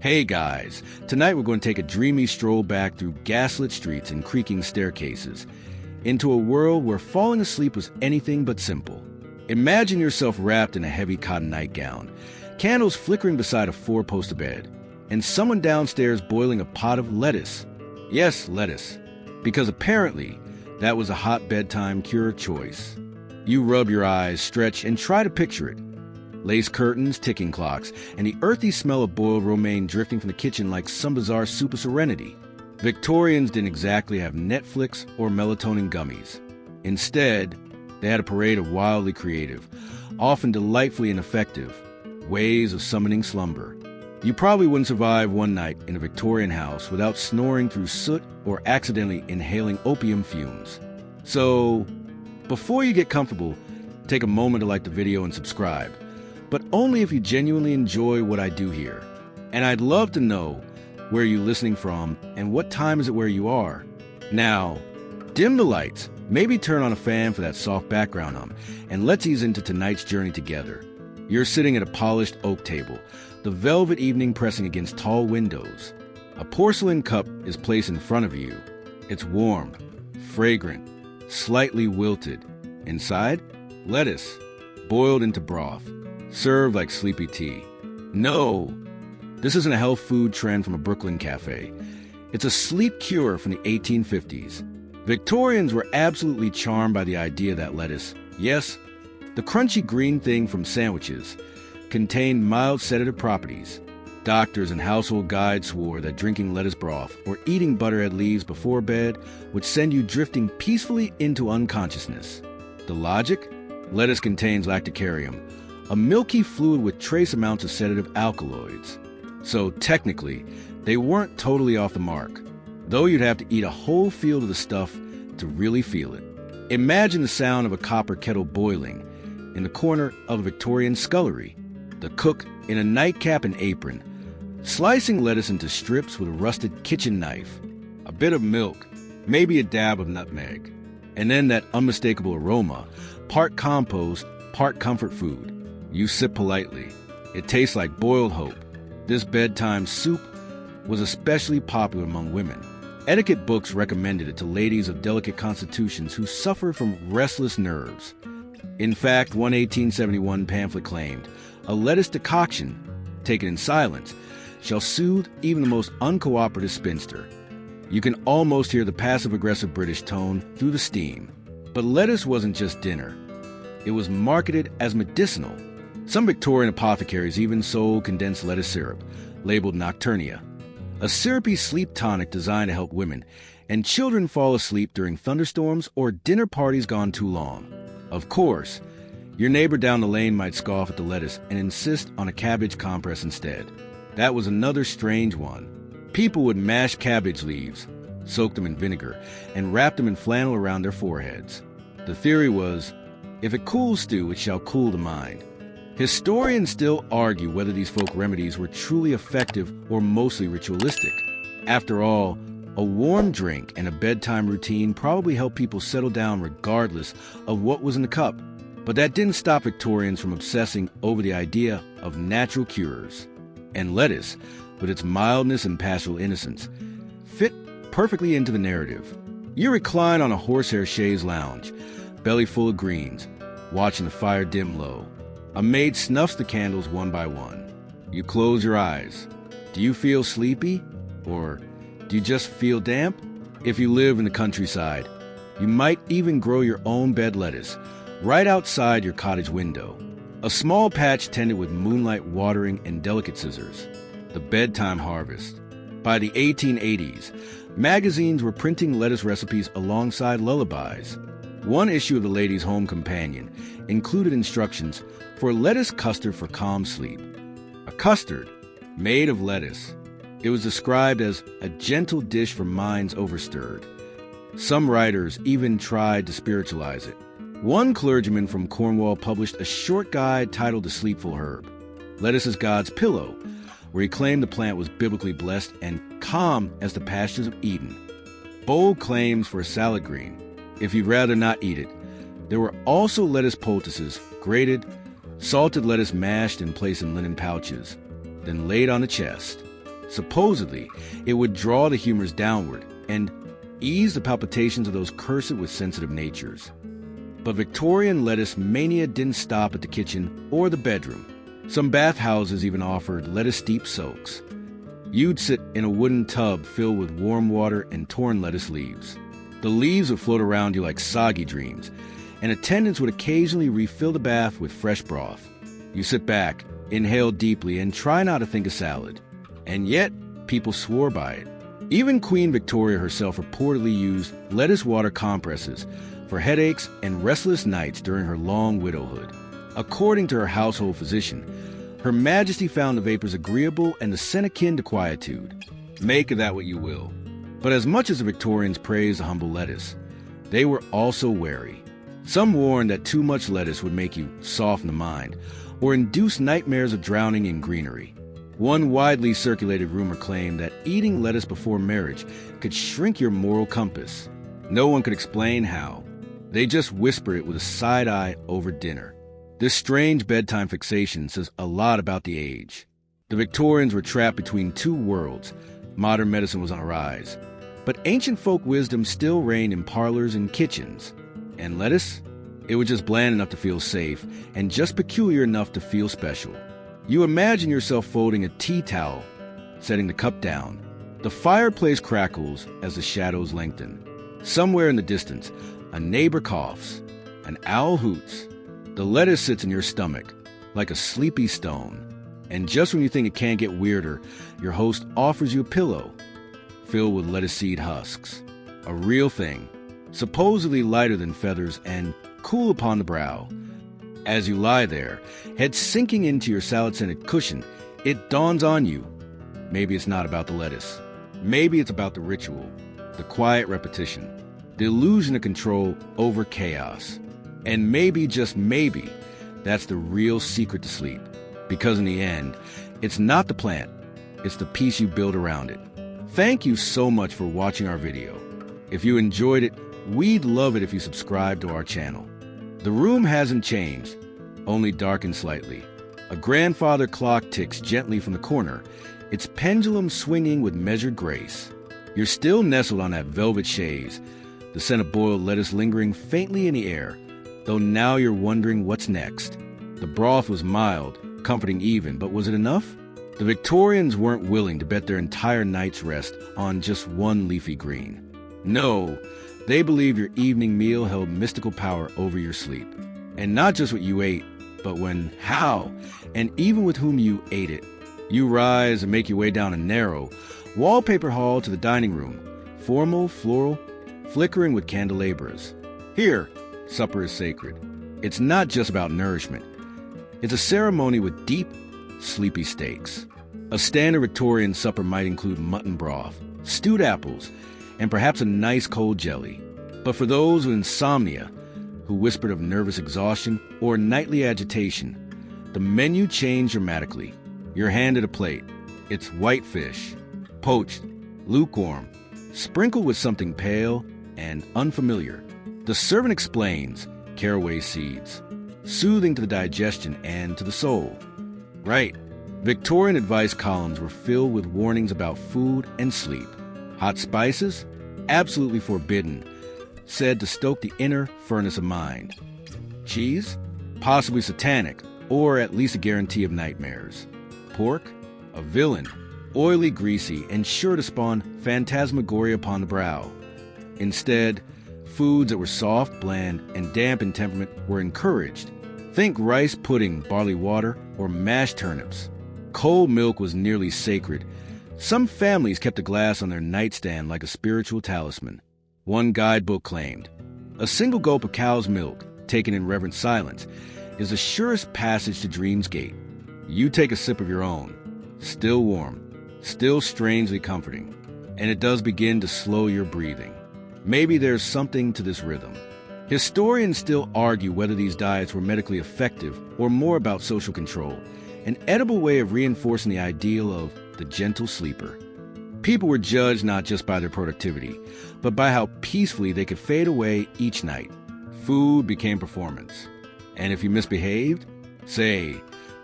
Hey guys, tonight we're going to take a dreamy stroll back through gaslit streets and creaking staircases into a world where falling asleep was anything but simple. Imagine yourself wrapped in a heavy cotton nightgown, candles flickering beside a four-poster bed, and someone downstairs boiling a pot of lettuce. Yes, lettuce, because apparently that was a hot bedtime cure choice. You rub your eyes, stretch, and try to picture it. Lace curtains, ticking clocks, and the earthy smell of boiled romaine drifting from the kitchen like some bizarre soup of serenity. Victorians didn't exactly have Netflix or melatonin gummies. Instead, they had a parade of wildly creative, often delightfully ineffective, ways of summoning slumber. You probably wouldn't survive one night in a Victorian house without snoring through soot or accidentally inhaling opium fumes. So, before you get comfortable, take a moment to like the video and subscribe. But only if you genuinely enjoy what I do here. And I'd love to know where you're listening from and what time is it where you are. Now, dim the lights, maybe turn on a fan for that soft background hum, and let's ease into tonight's journey together. You're sitting at a polished oak table, the velvet evening pressing against tall windows. A porcelain cup is placed in front of you. It's warm, fragrant, slightly wilted. Inside, lettuce, boiled into broth. Served like sleepy tea. No, this isn't a health food trend from a Brooklyn cafe. It's a sleep cure from the 1850s. Victorians were absolutely charmed by the idea that lettuce, yes, the crunchy green thing from sandwiches, contained mild sedative properties. Doctors and household guides swore that drinking lettuce broth or eating butterhead leaves before bed would send you drifting peacefully into unconsciousness. The logic? Lettuce contains lacticarium, a milky fluid with trace amounts of sedative alkaloids. So technically, they weren't totally off the mark, though you'd have to eat a whole field of the stuff to really feel it. Imagine the sound of a copper kettle boiling in the corner of a Victorian scullery, the cook in a nightcap and apron, slicing lettuce into strips with a rusted kitchen knife, a bit of milk, maybe a dab of nutmeg, and then that unmistakable aroma, part compost, part comfort food. You sip politely. It tastes like boiled hope. This bedtime soup was especially popular among women. Etiquette books recommended it to ladies of delicate constitutions who suffer from restless nerves. In fact, one 1871 pamphlet claimed, "A lettuce decoction, taken in silence, shall soothe even the most uncooperative spinster." You can almost hear the passive-aggressive British tone through the steam. But lettuce wasn't just dinner. It was marketed as medicinal. Some Victorian apothecaries even sold condensed lettuce syrup, labeled Nocturnia, a syrupy sleep tonic designed to help women and children fall asleep during thunderstorms or dinner parties gone too long. Of course, your neighbor down the lane might scoff at the lettuce and insist on a cabbage compress instead. That was another strange one. People would mash cabbage leaves, soak them in vinegar, and wrap them in flannel around their foreheads. The theory was, if it cools stew, it shall cool the mind. Historians still argue whether these folk remedies were truly effective or mostly ritualistic. After all, a warm drink and a bedtime routine probably helped people settle down regardless of what was in the cup. But that didn't stop Victorians from obsessing over the idea of natural cures. And lettuce, with its mildness and pastoral innocence, fit perfectly into the narrative. You recline on a horsehair chaise lounge, belly full of greens, watching the fire dim low. A maid snuffs the candles one by one. You close your eyes. Do you feel sleepy? Or do you just feel damp? If you live in the countryside, you might even grow your own bed lettuce right outside your cottage window. A small patch tended with moonlight watering and delicate scissors. The bedtime harvest. By the 1880s, magazines were printing lettuce recipes alongside lullabies. One issue of the Lady's Home Companion included instructions for lettuce custard for calm sleep. A custard made of lettuce. It was described as a gentle dish for minds overstirred. Some writers even tried to spiritualize it. One clergyman from Cornwall published a short guide titled The Sleepful Herb, Lettuce is God's Pillow, where he claimed the plant was biblically blessed and calm as the pastures of Eden. Bold claims for a salad green, if you'd rather not eat it. There were also lettuce poultices, grated, salted lettuce mashed and placed in linen pouches, then laid on the chest. Supposedly, it would draw the humors downward and ease the palpitations of those cursed with sensitive natures. But Victorian lettuce mania didn't stop at the kitchen or the bedroom. Some bathhouses even offered lettuce-steeped soaks. You'd sit in a wooden tub filled with warm water and torn lettuce leaves. The leaves would float around you like soggy dreams, and attendants would occasionally refill the bath with fresh broth. You sit back, inhale deeply, and try not to think of salad. And yet, people swore by it. Even Queen Victoria herself reportedly used lettuce water compresses for headaches and restless nights during her long widowhood. According to her household physician, Her Majesty found the vapors agreeable and the scent akin to quietude. Make of that what you will. But as much as the Victorians praised the humble lettuce, they were also wary. Some warned that too much lettuce would make you soft in the mind or induce nightmares of drowning in greenery. One widely circulated rumor claimed that eating lettuce before marriage could shrink your moral compass. No one could explain how. They just whispered it with a side eye over dinner. This strange bedtime fixation says a lot about the age. The Victorians were trapped between two worlds. Modern medicine was on a rise. But ancient folk wisdom still reigned in parlors and kitchens. And lettuce? It was just bland enough to feel safe and just peculiar enough to feel special. You imagine yourself folding a tea towel, setting the cup down. The fireplace crackles as the shadows lengthen. Somewhere in the distance, a neighbor coughs, an owl hoots. The lettuce sits in your stomach like a sleepy stone. And just when you think it can't get weirder, your host offers you a pillow filled with lettuce seed husks. A real thing, supposedly lighter than feathers and cool upon the brow. As you lie there, head sinking into your salad-scented cushion, it dawns on you. Maybe it's not about the lettuce. Maybe it's about the ritual, the quiet repetition, the illusion of control over chaos. And maybe, just maybe, that's the real secret to sleep. Because in the end, it's not the plant, it's the piece you build around it. Thank you so much for watching our video. If you enjoyed it, we'd love it if you subscribe to our channel. The room hasn't changed, only darkened slightly. A grandfather clock ticks gently from the corner, its pendulum swinging with measured grace. You're still nestled on that velvet chaise, the scent of boiled lettuce lingering faintly in the air, though now you're wondering what's next. The broth was mild, comforting even, but was it enough? The Victorians weren't willing to bet their entire night's rest on just one leafy green. No, they believed your evening meal held mystical power over your sleep. And not just what you ate, but when, how, and even with whom you ate it. You rise and make your way down a narrow, wallpaper hall to the dining room, formal, floral, flickering with candelabras. Here, supper is sacred. It's not just about nourishment. It's a ceremony with deep, sleepy stakes. A standard Victorian supper might include mutton broth, stewed apples, and perhaps a nice cold jelly. But for those with insomnia, who whispered of nervous exhaustion or nightly agitation, the menu changed dramatically. You're handed a plate. It's white fish, poached, lukewarm, sprinkled with something pale and unfamiliar. The servant explains caraway seeds, soothing to the digestion and to the soul. Right, Victorian advice columns were filled with warnings about food and sleep. Hot spices? Absolutely forbidden, said to stoke the inner furnace of mind. Cheese? Possibly satanic, or at least a guarantee of nightmares. Pork? A villain, oily, greasy, and sure to spawn phantasmagoria upon the brow. Instead, foods that were soft, bland, and damp in temperament were encouraged. Think rice pudding, barley water, or mashed turnips. Cold milk was nearly sacred. Some families kept a glass on their nightstand like a spiritual talisman. One guidebook claimed, a single gulp of cow's milk, taken in reverent silence, is the surest passage to Dream's Gate. You take a sip of your own. Still warm, still strangely comforting. And it does begin to slow your breathing. Maybe there's something to this rhythm. Historians still argue whether these diets were medically effective or more about social control, an edible way of reinforcing the ideal of the gentle sleeper. People were judged not just by their productivity, but by how peacefully they could fade away each night. Food became performance. And if you misbehaved, say,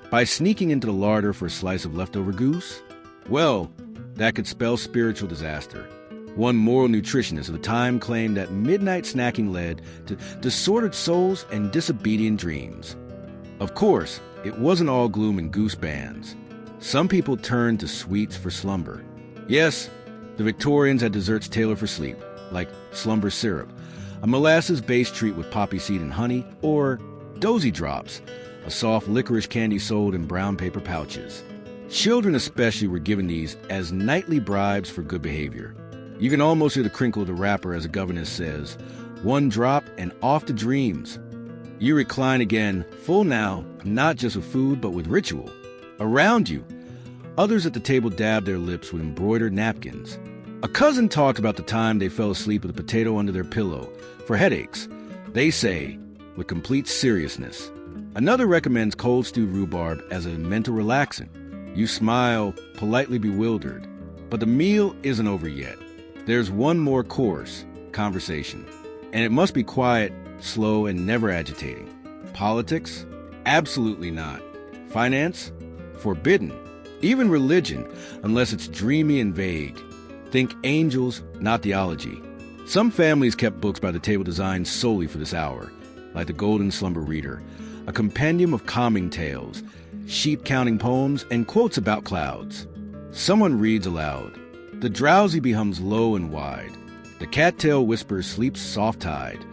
by sneaking into the larder for a slice of leftover goose, well, That could spell spiritual disaster. One moral nutritionist of the time claimed that midnight snacking led to disordered souls and disobedient dreams. Of course, it wasn't all gloom and goose bands. Some people turned to sweets for slumber. Yes, the Victorians had desserts tailored for sleep, like slumber syrup, a molasses-based treat with poppy seed and honey, or Dozy Drops, a soft licorice candy sold in brown paper pouches. Children especially were given these as nightly bribes for good behavior. You can almost hear the crinkle of the wrapper as a governess says, "One drop and off to dreams." You recline again, full now, not just with food, but with ritual. Around you, others at the table dab their lips with embroidered napkins. A cousin talked about the time they fell asleep with a potato under their pillow for headaches. They say, with complete seriousness. Another recommends cold stewed rhubarb as a mental relaxant. You smile, politely bewildered. But the meal isn't over yet. There's one more course, conversation. And it must be quiet, slow, and never agitating. Politics? Absolutely not. Finance? Forbidden. Even religion, unless it's dreamy and vague. Think angels, not theology. Some families kept books by the table designed solely for this hour, like the Golden Slumber Reader, a compendium of calming tales, sheep-counting poems, and quotes about clouds. Someone reads aloud. The drowsy bee hums low and wide. The cattail whispers sleep's soft-tide.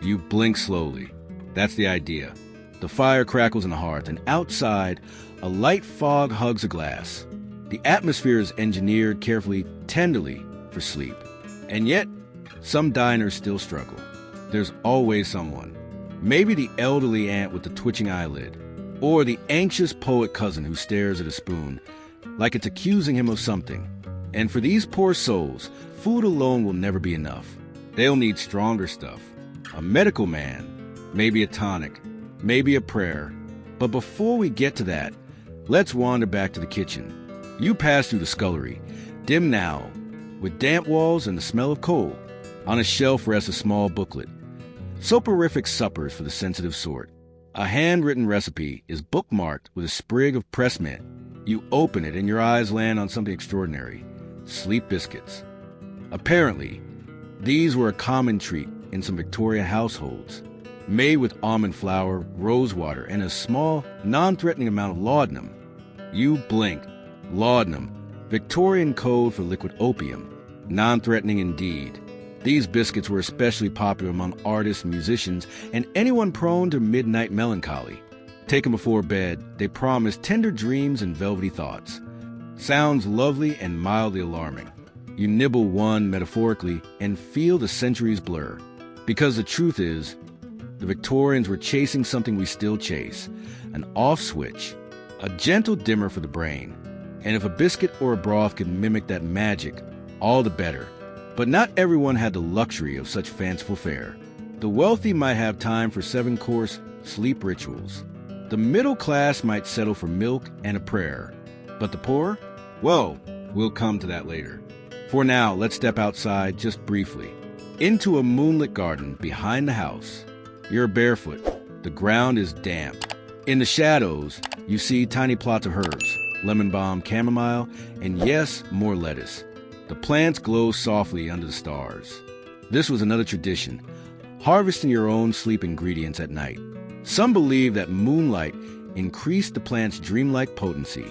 You blink slowly. That's the idea. The fire crackles in the hearth, and outside, a light fog hugs a glass. The atmosphere is engineered carefully, tenderly, for sleep. And yet, some diners still struggle. There's always someone. Maybe the elderly aunt with the twitching eyelid, or the anxious poet cousin who stares at a spoon, like it's accusing him of something. And for these poor souls, food alone will never be enough. They'll need stronger stuff. A medical man, maybe a tonic, maybe a prayer. But before we get to that, let's wander back to the kitchen. You pass through the scullery, dim now, with damp walls and the smell of coal. On a shelf rests a small booklet. Soporific suppers for the sensitive sort. A handwritten recipe is bookmarked with a sprig of pressed mint. You open it and your eyes land on something extraordinary. Sleep biscuits. Apparently, these were a common treat in some Victorian households. Made with almond flour, rose water, and a small, non-threatening amount of laudanum. You blink. Laudanum, Victorian code for liquid opium. Non-threatening indeed. These biscuits were especially popular among artists, musicians, and anyone prone to midnight melancholy. Taken before bed, they promise tender dreams and velvety thoughts. Sounds lovely and mildly alarming. You nibble one metaphorically and feel the centuries blur. Because the truth is, the Victorians were chasing something we still chase, an off switch, a gentle dimmer for the brain. And if a biscuit or a broth could mimic that magic, all the better. But not everyone had the luxury of such fanciful fare. The wealthy might have time for 7-course sleep rituals. The middle class might settle for milk and a prayer. But the poor? Well, we'll come to that later. For now, let's step outside just briefly. Into a moonlit garden behind the house. You're barefoot. The ground is damp. In the shadows, you see tiny plots of herbs. Lemon balm, chamomile, and yes, more lettuce. The plants glow softly under the stars. This was another tradition, harvesting your own sleep ingredients at night. Some believe that moonlight increased the plant's dreamlike potency.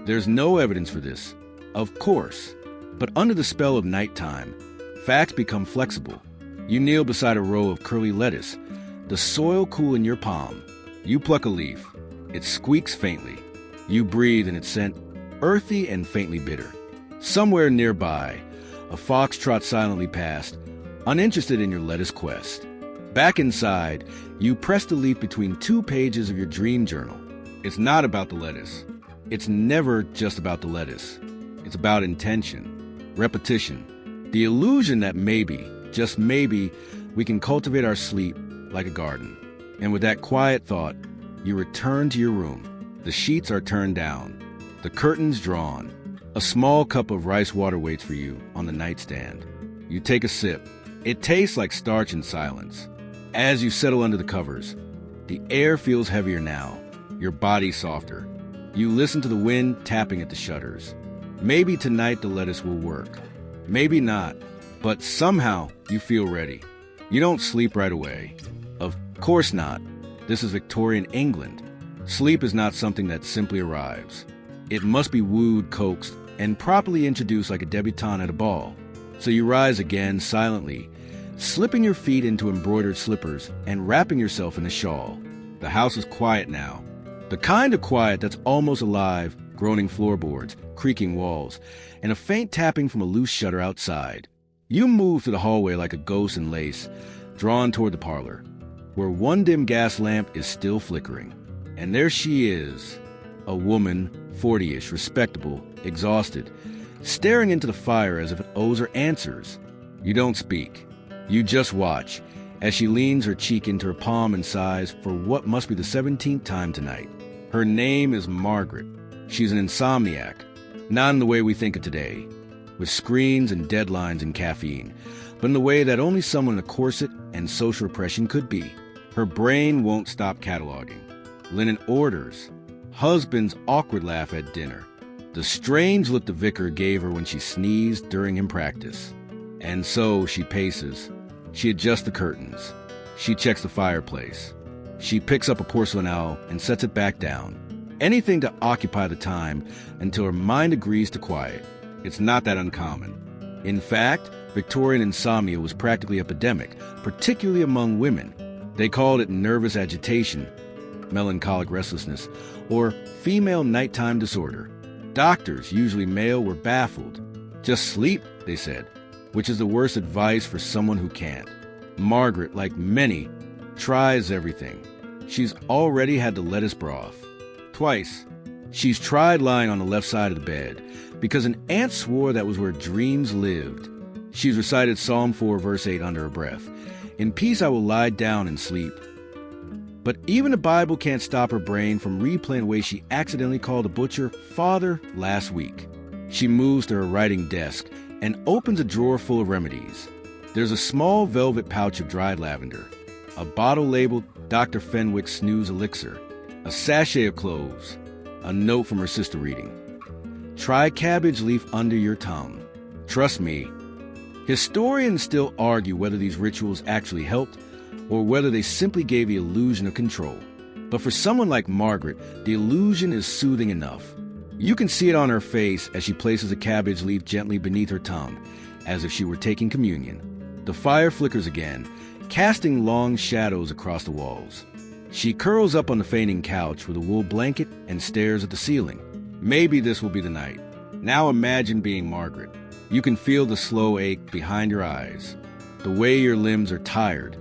There's no evidence for this, of course, but under the spell of nighttime, facts become flexible. You kneel beside a row of curly lettuce, the soil cool in your palm. You pluck a leaf. It squeaks faintly. You breathe in its scent, earthy and faintly bitter. Somewhere nearby, a fox trots silently past, uninterested in your lettuce quest. Back inside, you press the leaf between 2 pages of your dream journal. It's not about the lettuce. It's never just about the lettuce. It's about intention, repetition, the illusion that maybe, just maybe, we can cultivate our sleep like a garden. And with that quiet thought, you return to your room. The sheets are turned down, the curtains drawn. A small cup of rice water waits for you on the nightstand. You take a sip. It tastes like starch in silence. As you settle under the covers, the air feels heavier now, your body softer. You listen to the wind tapping at the shutters. Maybe tonight the lettuce will work. Maybe not. But somehow you feel ready. You don't sleep right away. Of course not. This is Victorian England. Sleep is not something that simply arrives. It must be wooed, coaxed, and properly introduced like a debutante at a ball. So you rise again silently, slipping your feet into embroidered slippers and wrapping yourself in a shawl. The house is quiet now. The kind of quiet that's almost alive, groaning floorboards, creaking walls, and a faint tapping from a loose shutter outside. You move through the hallway like a ghost in lace, drawn toward the parlor, where one dim gas lamp is still flickering. And there she is, a woman, 40-ish, respectable, exhausted, staring into the fire as if it owes her answers. You don't speak. You just watch, as she leans her cheek into her palm and sighs for what must be the 17th time tonight. Her name is Margaret. She's an insomniac, not in the way we think of today, with screens and deadlines and caffeine, but in the way that only someone in a corset and social repression could be. Her brain won't stop cataloging. Linen orders, husband's awkward laugh at dinner, the strange look the vicar gave her when she sneezed during hymn practice. And so she paces. She adjusts the curtains. She checks the fireplace. She picks up a porcelain owl and sets it back down. Anything to occupy the time until her mind agrees to quiet. It's not that uncommon. In fact, Victorian insomnia was practically epidemic, particularly among women. They called it nervous agitation, melancholic restlessness, or female nighttime disorder. Doctors, usually male, were baffled. Just sleep, they said, which is the worst advice for someone who can't. Margaret, like many, tries everything. She's already had the lettuce broth. Twice. She's tried lying on the left side of the bed, because an aunt swore that was where dreams lived. She's recited Psalm 4, verse 8 under her breath. In peace I will lie down and sleep. But even the Bible can't stop her brain from replaying the way she accidentally called a butcher father last week. She moves to her writing desk and opens a drawer full of remedies. There's a small velvet pouch of dried lavender, a bottle labeled Dr. Fenwick's Snooze Elixir, a sachet of cloves, a note from her sister reading. Try cabbage leaf under your tongue. Trust me. Historians still argue whether these rituals actually helped or whether they simply gave the illusion of control. But for someone like Margaret, the illusion is soothing enough. You can see it on her face as she places a cabbage leaf gently beneath her tongue, as if she were taking communion. The fire flickers again, casting long shadows across the walls. She curls up on the fainting couch with a wool blanket and stares at the ceiling. Maybe this will be the night. Now imagine being Margaret. You can feel the slow ache behind your eyes, the way your limbs are tired,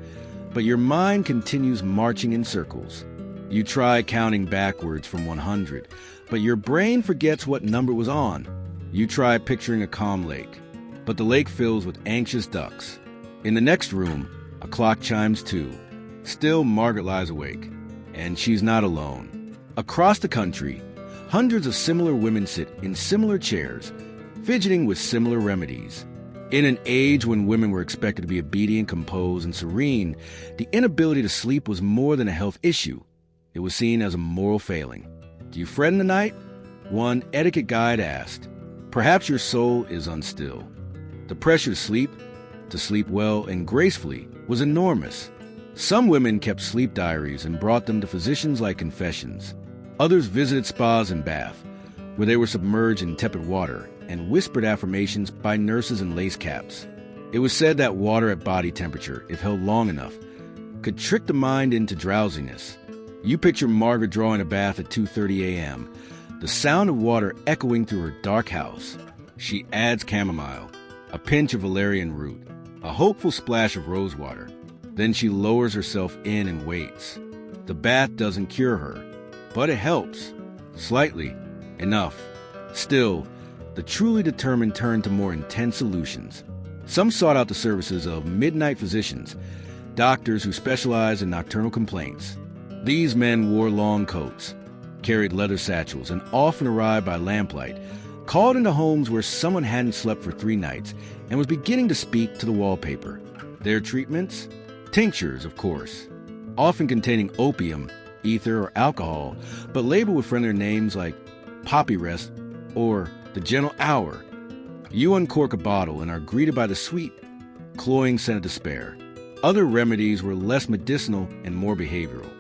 but your mind continues marching in circles. You try counting backwards from 100, but your brain forgets what number was on. You try picturing a calm lake, but the lake fills with anxious ducks. In the next room, a clock chimes 2. Still, Margaret lies awake, and she's not alone. Across the country, hundreds of similar women sit in similar chairs, fidgeting with similar remedies. In an age when women were expected to be obedient, composed, and serene, the inability to sleep was more than a health issue. It was seen as a moral failing. Do you fret in the night? One etiquette guide asked. Perhaps your soul is unstill. The pressure to sleep well and gracefully, was enormous. Some women kept sleep diaries and brought them to physicians like confessions. Others visited spas and baths, where they were submerged in tepid water and whispered affirmations by nurses in lace caps. It was said that water at body temperature, if held long enough, could trick the mind into drowsiness. You picture Margaret drawing a bath at 2:30 a.m., the sound of water echoing through her dark house. She adds chamomile, a pinch of valerian root, a hopeful splash of rose water. Then she lowers herself in and waits. The bath doesn't cure her, but it helps. Slightly. Enough. Still, the truly determined turned to more intense solutions. Some sought out the services of midnight physicians, doctors who specialized in nocturnal complaints. These men wore long coats, carried leather satchels, and often arrived by lamplight, called into homes where someone hadn't slept for 3 nights and was beginning to speak to the wallpaper. Their treatments? Tinctures, of course, often containing opium, ether, or alcohol, but labeled with friendlier names like Poppy Rest or the gentle hour. You uncork a bottle and are greeted by the sweet, cloying scent of despair. Other remedies were less medicinal and more behavioral.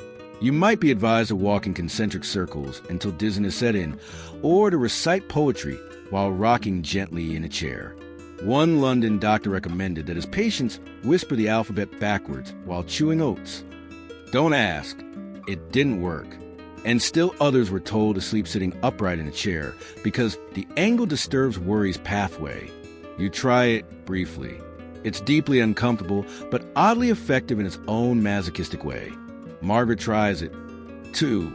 You might be advised to walk in concentric circles until dizziness set in, or to recite poetry while rocking gently in a chair. One London doctor recommended that his patients whisper the alphabet backwards while chewing oats. Don't ask. It didn't work. And still others were told to sleep sitting upright in a chair because the angle disturbs worry's pathway. You try it briefly. It's deeply uncomfortable, but oddly effective in its own masochistic way. Margaret tries it, too.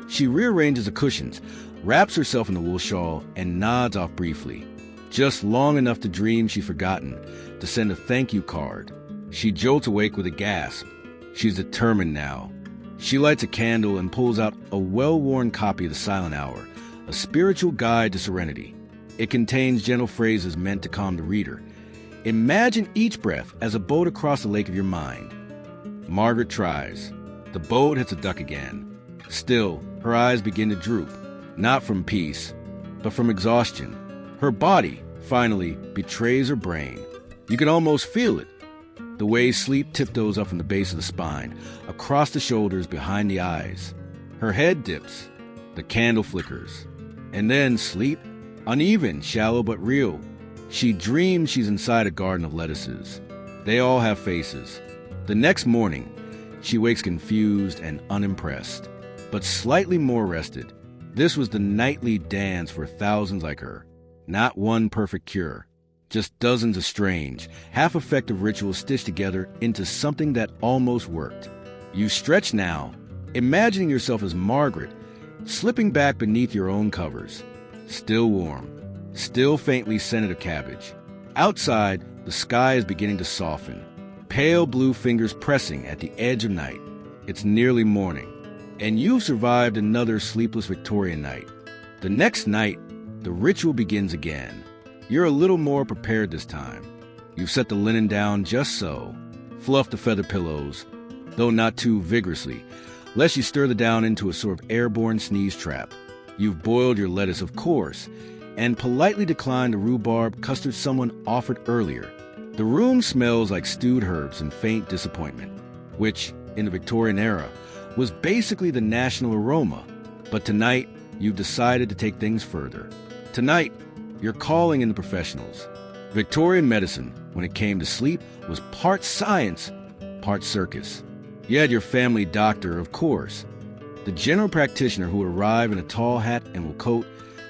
She rearranges the cushions, wraps herself in the wool shawl, and nods off briefly. Just long enough to dream she's forgotten, to send a thank you card. She jolts awake with a gasp. She's determined now. She lights a candle and pulls out a well-worn copy of The Silent Hour, a spiritual guide to serenity. It contains gentle phrases meant to calm the reader. Imagine each breath as a boat across the lake of your mind. Margaret tries. The boat hits a duck again. Still, her eyes begin to droop, not from peace, but from exhaustion. Her body, finally, betrays her brain. You can almost feel it. The way sleep tiptoes up from the base of the spine, across the shoulders, behind the eyes. Her head dips. The candle flickers. And then sleep, uneven, shallow but real. She dreams she's inside a garden of lettuces. They all have faces. The next morning, she wakes confused and unimpressed, but slightly more rested. This was the nightly dance for thousands like her. Not one perfect cure. Just dozens of strange, half-effective rituals stitched together into something that almost worked. You stretch now, imagining yourself as Margaret, slipping back beneath your own covers. Still warm, still faintly scented of cabbage. Outside, the sky is beginning to soften, pale blue fingers pressing at the edge of night. It's nearly morning, and you've survived another sleepless Victorian night. The next night, the ritual begins again. You're a little more prepared this time. You've set the linen down just so, fluffed the feather pillows, though not too vigorously, lest you stir the down into a sort of airborne sneeze trap. You've boiled your lettuce, of course, and politely declined the rhubarb custard someone offered earlier. The room smells like stewed herbs and faint disappointment, which, in the Victorian-era, was basically the national aroma. But tonight, you've decided to take things further. Tonight, you're calling in the professionals. Victorian medicine, when it came to sleep, was part science, part circus. You had your family doctor, of course, the general practitioner who would arrive in a tall hat and wool coat,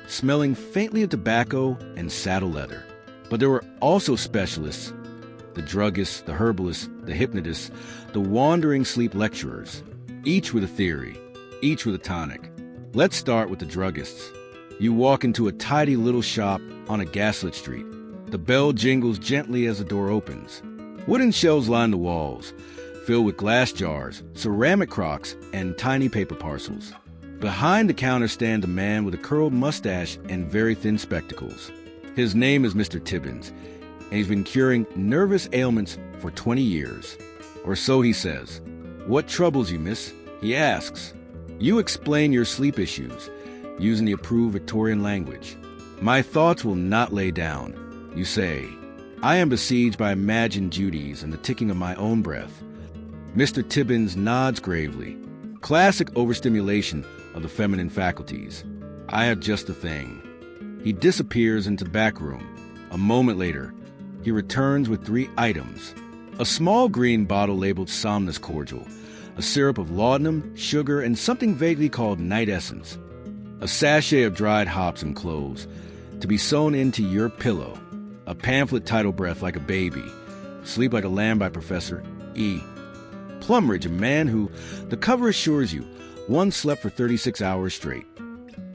smelling faintly of tobacco and saddle leather. But there were also specialists, the druggists, the herbalists, the hypnotists, the wandering sleep lecturers, each with a theory, each with a tonic. Let's start with the druggists. You walk into a tidy little shop on a gaslit street. The bell jingles gently as the door opens. Wooden shelves line the walls, filled with glass jars, ceramic crocks, and tiny paper parcels. Behind the counter stands a man with a curled mustache and very thin spectacles. His name is Mr. Tibbins, and he's been curing nervous ailments for 20 years. Or so he says. "What troubles you, miss?" he asks. You explain your sleep issues, using the approved Victorian language. "My thoughts will not lay down," you say. "I am besieged by imagined duties and the ticking of my own breath." Mr. Tibbins nods gravely. Classic overstimulation of the feminine faculties. "I have just the thing." He disappears into the back room. A moment later, he returns with 3 items. A small green bottle labeled Somnus Cordial, a syrup of laudanum, sugar, and something vaguely called night essence. A sachet of dried hops and cloves, to be sewn into your pillow. A pamphlet titled Breath Like a Baby, Sleep Like a Lamb by Professor E. Plumridge, a man who, the cover assures you, once slept for 36 hours straight.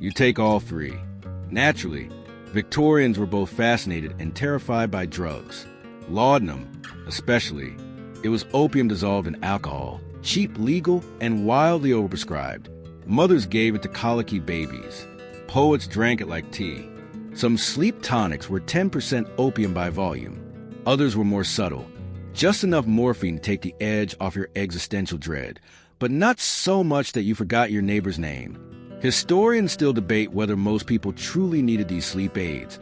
You take all 3. Naturally, Victorians were both fascinated and terrified by drugs. Laudanum, especially. It was opium dissolved in alcohol, cheap, legal, and wildly overprescribed. Mothers gave it to colicky babies. Poets drank it like tea. Some sleep tonics were 10% opium by volume. Others were more subtle. Just enough morphine to take the edge off your existential dread, but not so much that you forgot your neighbor's name. Historians still debate whether most people truly needed these sleep aids,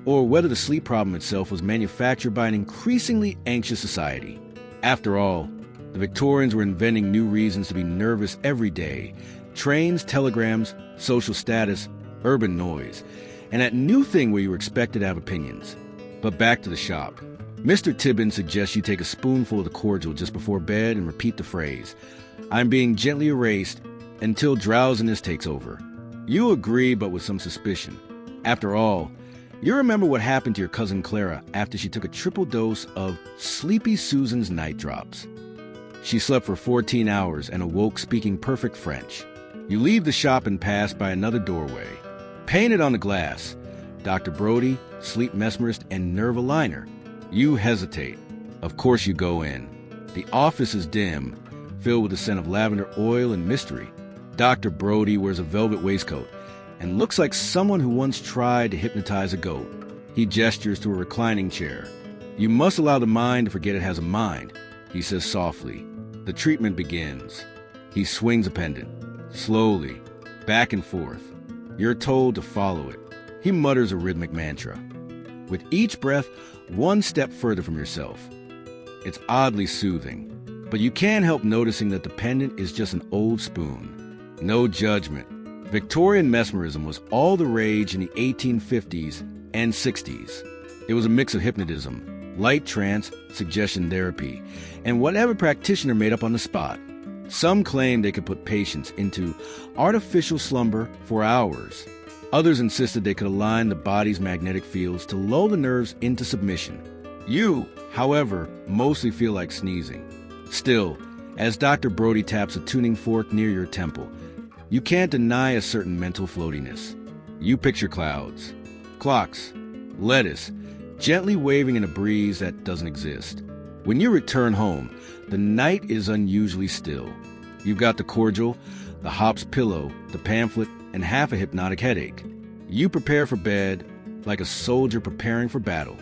or whether the sleep problem itself was manufactured by an increasingly anxious society. After all, the Victorians were inventing new reasons to be nervous every day: trains, telegrams, social status, urban noise, and that new thing where you were expected to have opinions. But back to the shop. Mr. Tibbins suggests you take a spoonful of the cordial just before bed and repeat the phrase, "I'm being gently erased," until drowsiness takes over. You agree, but with some suspicion. After all, you remember what happened to your cousin Clara after she took a triple dose of Sleepy Susan's night drops. She slept for 14 hours and awoke speaking perfect French. You leave the shop and pass by another doorway. Painted on the glass, Dr. Brody, sleep mesmerist, and nerve aligner. You hesitate. Of course you go in. The office is dim, filled with the scent of lavender oil and mystery. Dr. Brody wears a velvet waistcoat and looks like someone who once tried to hypnotize a goat. He gestures to a reclining chair. "You must allow the mind to forget it has a mind," he says softly. The treatment begins. He swings a pendant, slowly, back and forth. You're told to follow it. He mutters a rhythmic mantra. With each breath, one step further from yourself. It's oddly soothing, but you can't help noticing that the pendant is just an old spoon. No judgment. Victorian mesmerism was all the rage in the 1850s and 60s. It was a mix of hypnotism, light trance, suggestion therapy, and whatever practitioner made up on the spot. Some claimed they could put patients into artificial slumber for hours. Others insisted they could align the body's magnetic fields to lull the nerves into submission. You, however, mostly feel like sneezing. Still, as Dr. Brody taps a tuning fork near your temple, you can't deny a certain mental floatiness. You picture clouds, clocks, lettuce, gently waving in a breeze that doesn't exist. When you return home, the night is unusually still. You've got the cordial, the Hop's pillow, the pamphlet, and half a hypnotic headache. You prepare for bed like a soldier preparing for battle.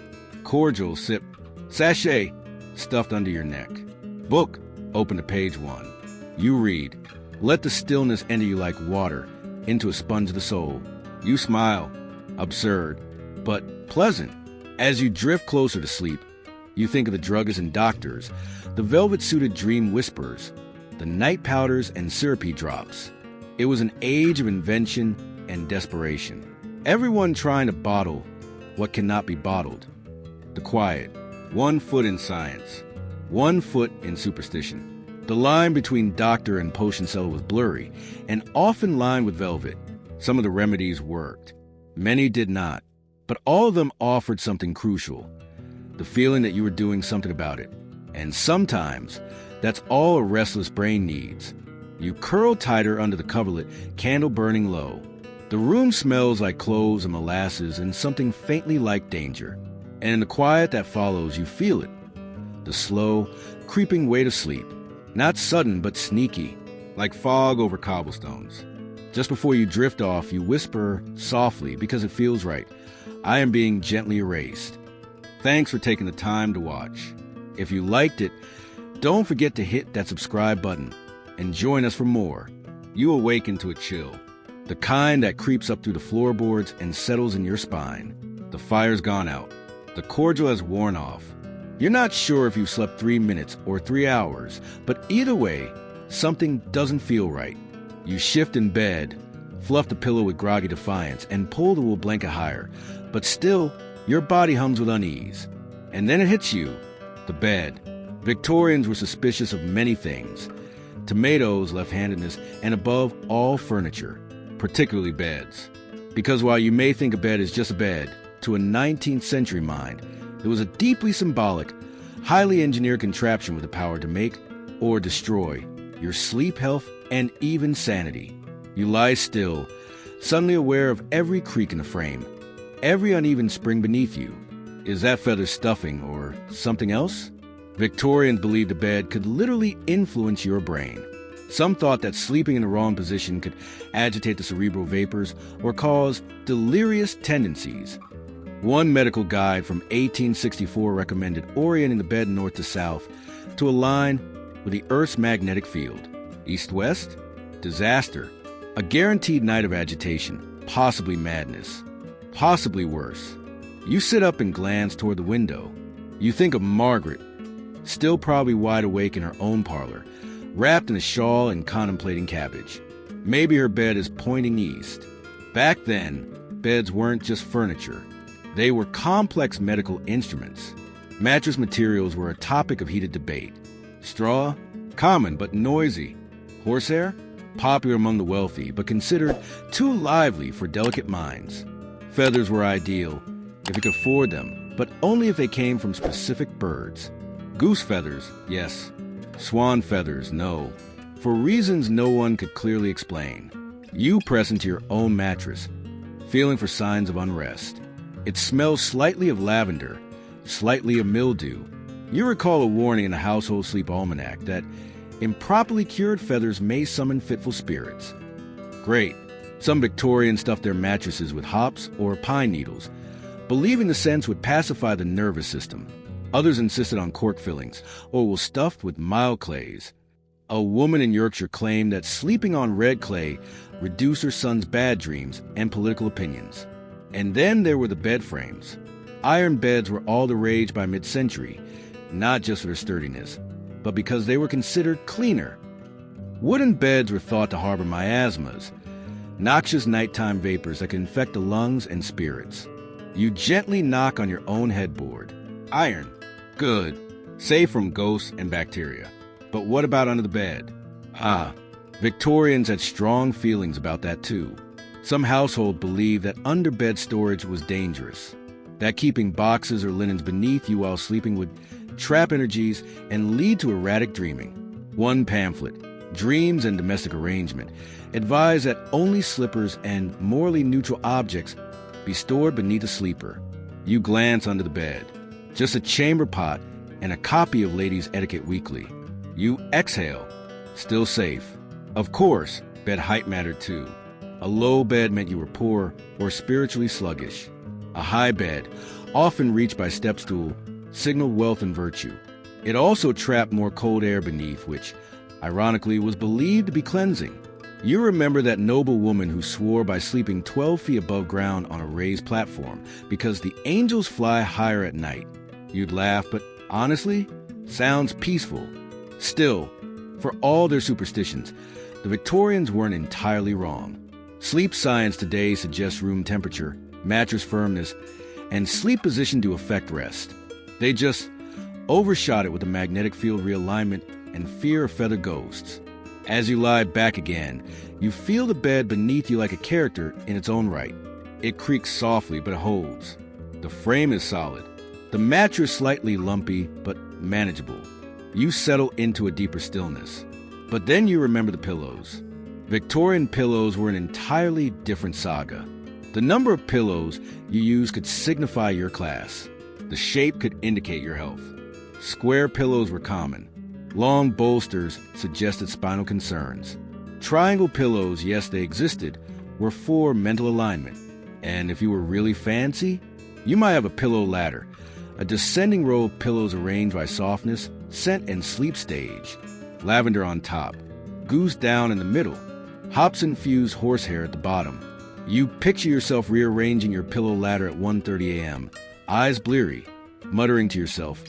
Cordial sip, sachet, stuffed under your neck. Book, open to page 1. You read. Let the stillness enter you like water, into a sponge of the soul. You smile. Absurd, but pleasant. As you drift closer to sleep, you think of the druggists and doctors, the velvet-suited dream whisperers, the night powders and syrupy drops. It was an age of invention and desperation. Everyone trying to bottle what cannot be bottled. The quiet. 1 foot in science. 1 foot in superstition. The line between doctor and potion seller was blurry, and often lined with velvet. Some of the remedies worked. Many did not. But all of them offered something crucial. The feeling that you were doing something about it. And sometimes, that's all a restless brain needs. You curl tighter under the coverlet, candle burning low. The room smells like cloves and molasses and something faintly like danger. And in the quiet that follows, you feel it. The slow, creeping weight of sleep. Not sudden, but sneaky, like fog over cobblestones. Just before you drift off, you whisper softly because it feels right, "I am being gently erased." Thanks for taking the time to watch. If you liked it, don't forget to hit that subscribe button and join us for more. You awaken to a chill, the kind that creeps up through the floorboards and settles in your spine. The fire's gone out. The cordial has worn off. You're not sure if you've slept 3 minutes or 3 hours, but either way, something doesn't feel right. You shift in bed, fluff the pillow with groggy defiance, and pull the wool blanket higher, but still, your body hums with unease. And then it hits you, the bed. Victorians were suspicious of many things. Tomatoes, left-handedness, and above all furniture, particularly beds. Because while you may think a bed is just a bed, to a 19th century mind, it was a deeply symbolic, highly engineered contraption with the power to make or destroy your sleep health and even sanity. You lie still, suddenly aware of every creak in the frame, every uneven spring beneath you. Is that feather stuffing or something else? Victorians believed the bed could literally influence your brain. Some thought that sleeping in the wrong position could agitate the cerebral vapors or cause delirious tendencies. One medical guide from 1864 recommended orienting the bed north to south to align with the Earth's magnetic field. East-west? Disaster. A guaranteed night of agitation, possibly madness, possibly worse. You sit up and glance toward the window. You think of Margaret, still probably wide awake in her own parlor, wrapped in a shawl and contemplating cabbage. Maybe her bed is pointing east. Back then, beds weren't just furniture. They were complex medical instruments. Mattress materials were a topic of heated debate. Straw? Common but noisy. Horsehair? Popular among the wealthy, but considered too lively for delicate minds. Feathers were ideal, if you could afford them, but only if they came from specific birds. Goose feathers, yes. Swan feathers, no. For reasons no one could clearly explain. You press into your own mattress, feeling for signs of unrest. It smells slightly of lavender, slightly of mildew. You recall a warning in the Household Sleep Almanac that improperly cured feathers may summon fitful spirits. Great. Some Victorians stuffed their mattresses with hops or pine needles, believing the scents would pacify the nervous system. Others insisted on cork fillings, or were stuffed with mild clays. A woman in Yorkshire claimed that sleeping on red clay reduced her son's bad dreams and political opinions. And then there were the bed frames. Iron beds were all the rage by mid-century, not just for their sturdiness, but because they were considered cleaner. Wooden beds were thought to harbor miasmas, noxious nighttime vapors that could infect the lungs and spirits. You gently knock on your own headboard. Iron. Good. Safe from ghosts and bacteria. But what about under the bed? Victorians had strong feelings about that too. Some households believed that under-bed storage was dangerous, that keeping boxes or linens beneath you while sleeping would trap energies and lead to erratic dreaming. One pamphlet, Dreams and Domestic Arrangement, advised that only slippers and morally neutral objects be stored beneath a sleeper. You glance under the bed. Just a chamber pot and a copy of Ladies' Etiquette Weekly. You exhale. Still safe. Of course, bed height mattered too. A low bed meant you were poor or spiritually sluggish. A high bed, often reached by step stool, signaled wealth and virtue. It also trapped more cold air beneath, which, ironically, was believed to be cleansing. You remember that noble woman who swore by sleeping 12 feet above ground on a raised platform because the angels fly higher at night. You'd laugh, but honestly, sounds peaceful. Still, for all their superstitions, the Victorians weren't entirely wrong. Sleep science today suggests room temperature, mattress firmness, and sleep position to affect rest. They just overshot it with a magnetic field realignment and fear of feather ghosts. As you lie back again, you feel the bed beneath you like a character in its own right. It creaks softly, but it holds. The frame is solid. The mattress slightly lumpy, but manageable. You settle into a deeper stillness. But then you remember the pillows. Victorian pillows were an entirely different saga. The number of pillows you used could signify your class. The shape could indicate your health. Square pillows were common. Long bolsters suggested spinal concerns. Triangle pillows, yes, they existed, were for mental alignment. And if you were really fancy, you might have a pillow ladder, a descending row of pillows arranged by softness, scent, and sleep stage. Lavender on top, goose down in the middle, hops-infused horsehair at the bottom. You picture yourself rearranging your pillow ladder at 1:30 a.m., eyes bleary, muttering to yourself,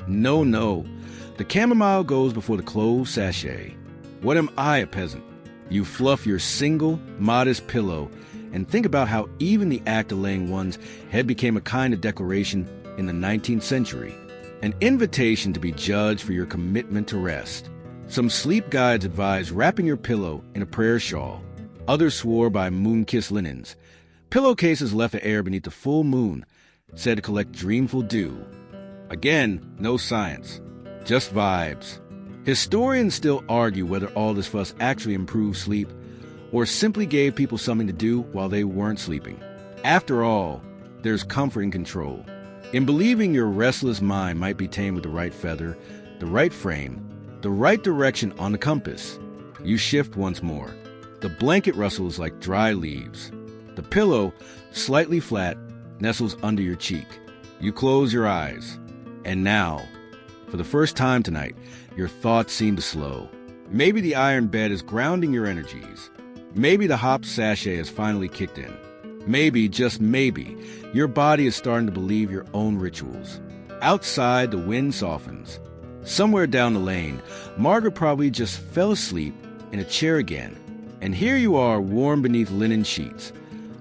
"No, no, the chamomile goes before the clove sachet. What am I, a peasant?" You fluff your single, modest pillow and think about how even the act of laying one's head became a kind of declaration in the 19th century, an invitation to be judged for your commitment to rest. Some sleep guides advised wrapping your pillow in a prayer shawl. Others swore by moon-kissed linens. Pillowcases left the air beneath the full moon, said to collect dreamful dew. Again, no science, just vibes. Historians still argue whether all this fuss actually improved sleep or simply gave people something to do while they weren't sleeping. After all, there's comfort in control, in believing your restless mind might be tamed with the right feather, the right frame, the right direction on the compass. You shift once more. The blanket rustles like dry leaves. The pillow, slightly flat, nestles under your cheek. You close your eyes. And now, for the first time tonight, your thoughts seem to slow. Maybe the iron bed is grounding your energies. Maybe the hop sachet has finally kicked in. Maybe, just maybe, your body is starting to believe your own rituals. Outside, the wind softens. Somewhere down the lane, Margaret probably just fell asleep in a chair again. And here you are, warm beneath linen sheets,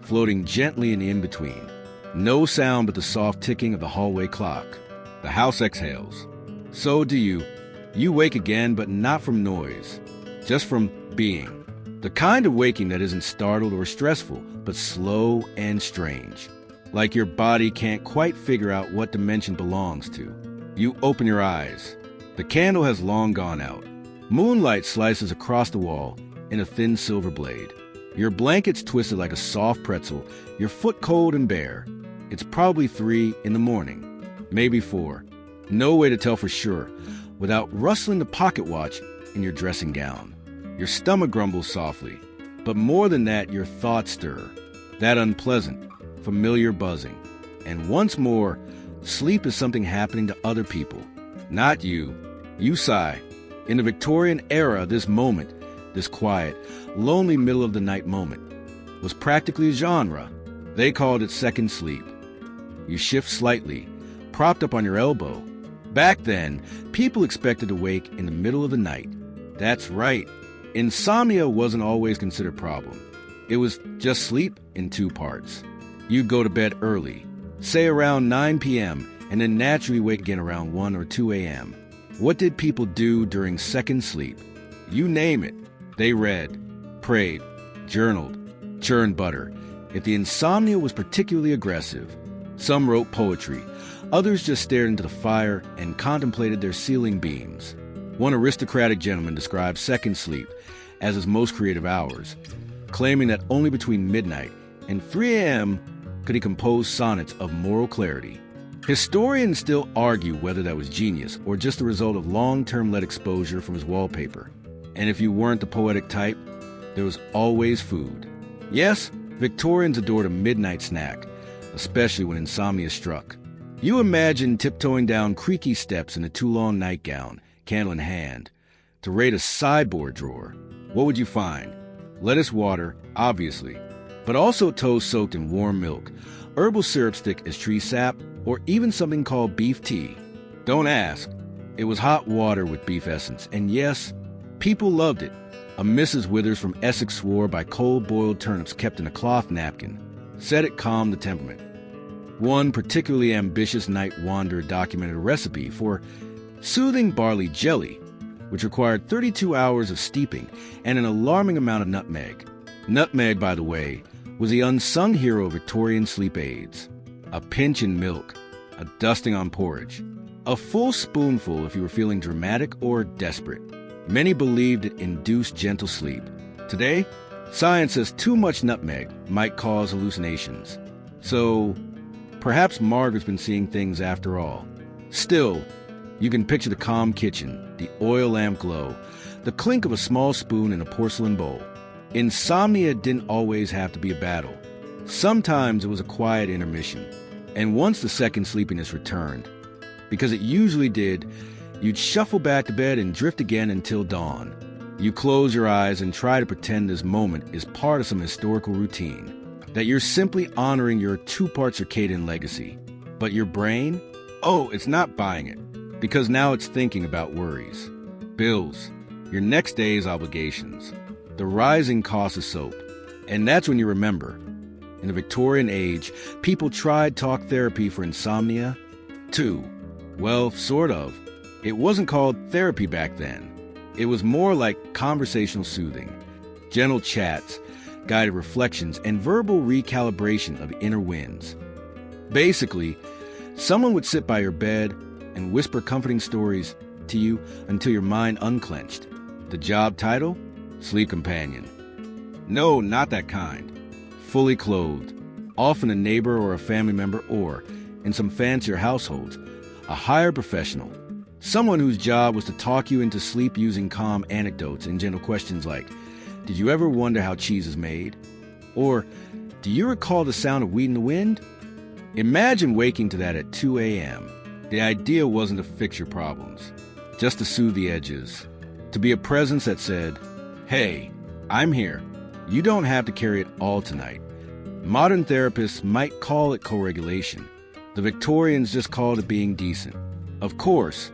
floating gently in the in-between. No sound but the soft ticking of the hallway clock. The house exhales. So do you. You wake again, but not from noise, just from being. The kind of waking that isn't startled or stressful, but slow and strange. Like your body can't quite figure out what dimension belongs to. You open your eyes. The candle has long gone out. Moonlight slices across the wall in a thin silver blade. Your blanket's twisted like a soft pretzel, your foot cold and bare. It's probably 3 in the morning, maybe 4. No way to tell for sure without rustling the pocket watch in your dressing gown. Your stomach grumbles softly, but more than that, your thoughts stir. That unpleasant, familiar buzzing. And once more, sleep is something happening to other people, not you. You sigh. In the Victorian-era, this moment, this quiet, lonely middle-of-the-night moment, was practically a genre. They called it second sleep. You shift slightly, propped up on your elbow. Back then, people expected to wake in the middle of the night. That's right. Insomnia wasn't always considered a problem. It was just sleep in 2 parts. You'd go to bed early, say around 9 p.m., and then naturally wake again around 1 or 2 a.m. What did people do during second sleep? You name it. They read, prayed, journaled, churned butter. If the insomnia was particularly aggressive, some wrote poetry. Others just stared into the fire and contemplated their ceiling beams. One aristocratic gentleman described second sleep as his most creative hours, claiming that only between midnight and 3 a.m. could he compose sonnets of moral clarity. Historians still argue whether that was genius or just the result of long-term lead exposure from his wallpaper. And if you weren't the poetic type, there was always food. Yes, Victorians adored a midnight snack, especially when insomnia struck. You imagine tiptoeing down creaky steps in a too-long nightgown, candle in hand, to raid a sideboard drawer. What would you find? Lettuce water, obviously, but also toast soaked in warm milk, herbal syrup thick as tree sap, or even something called beef tea. Don't ask. It was hot water with beef essence, and yes, people loved it. A Mrs. Withers from Essex swore by cold-boiled turnips kept in a cloth napkin. Said it calmed the temperament. One particularly ambitious night wanderer documented a recipe for soothing barley jelly, which required 32 hours of steeping and an alarming amount of nutmeg. Nutmeg, by the way, was the unsung hero of Victorian sleep aids. A pinch in milk, a dusting on porridge, a full spoonful if you were feeling dramatic or desperate. Many believed it induced gentle sleep. Today, science says too much nutmeg might cause hallucinations. So, perhaps Margaret's been seeing things after all. Still, you can picture the calm kitchen, the oil lamp glow, the clink of a small spoon in a porcelain bowl. Insomnia didn't always have to be a battle. Sometimes it was a quiet intermission. And once the second sleepiness returned, because it usually did, you'd shuffle back to bed and drift again until dawn. You close your eyes and try to pretend this moment is part of some historical routine, that you're simply honoring your 2-part circadian legacy. But your brain? Oh, it's not buying it, because now it's thinking about worries, bills, your next day's obligations, the rising cost of soap. And that's when you remember. In the Victorian age, people tried talk therapy for insomnia, too. Well, sort of. It wasn't called therapy back then. It was more like conversational soothing, gentle chats, guided reflections, and verbal recalibration of inner winds. Basically, someone would sit by your bed and whisper comforting stories to you until your mind unclenched. The job title? Sleep companion. No, not that kind. Fully clothed, often a neighbor or a family member, or, in some fancier households, a higher professional. Someone whose job was to talk you into sleep using calm anecdotes and gentle questions like, did you ever wonder how cheese is made? Or, do you recall the sound of wheat in the wind? Imagine waking to that at 2 a.m. The idea wasn't to fix your problems, just to soothe the edges, to be a presence that said, hey, I'm here. You don't have to carry it all tonight. Modern therapists might call it co-regulation. The Victorians just called it being decent. Of course,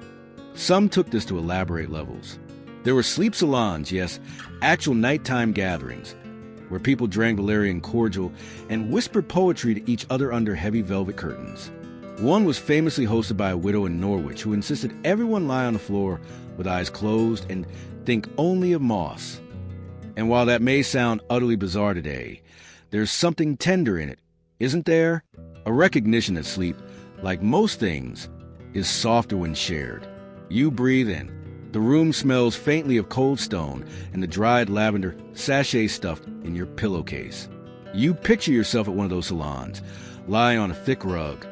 some took this to elaborate levels. There were sleep salons, yes, actual nighttime gatherings, where people drank valerian cordial and whispered poetry to each other under heavy velvet curtains. One was famously hosted by a widow in Norwich who insisted everyone lie on the floor with eyes closed and think only of moss. And while that may sound utterly bizarre today, there's something tender in it, isn't there? A recognition that sleep, like most things, is softer when shared. You breathe in. The room smells faintly of cold stone and the dried lavender sachet stuffed in your pillowcase. You picture yourself at one of those salons, lying on a thick rug,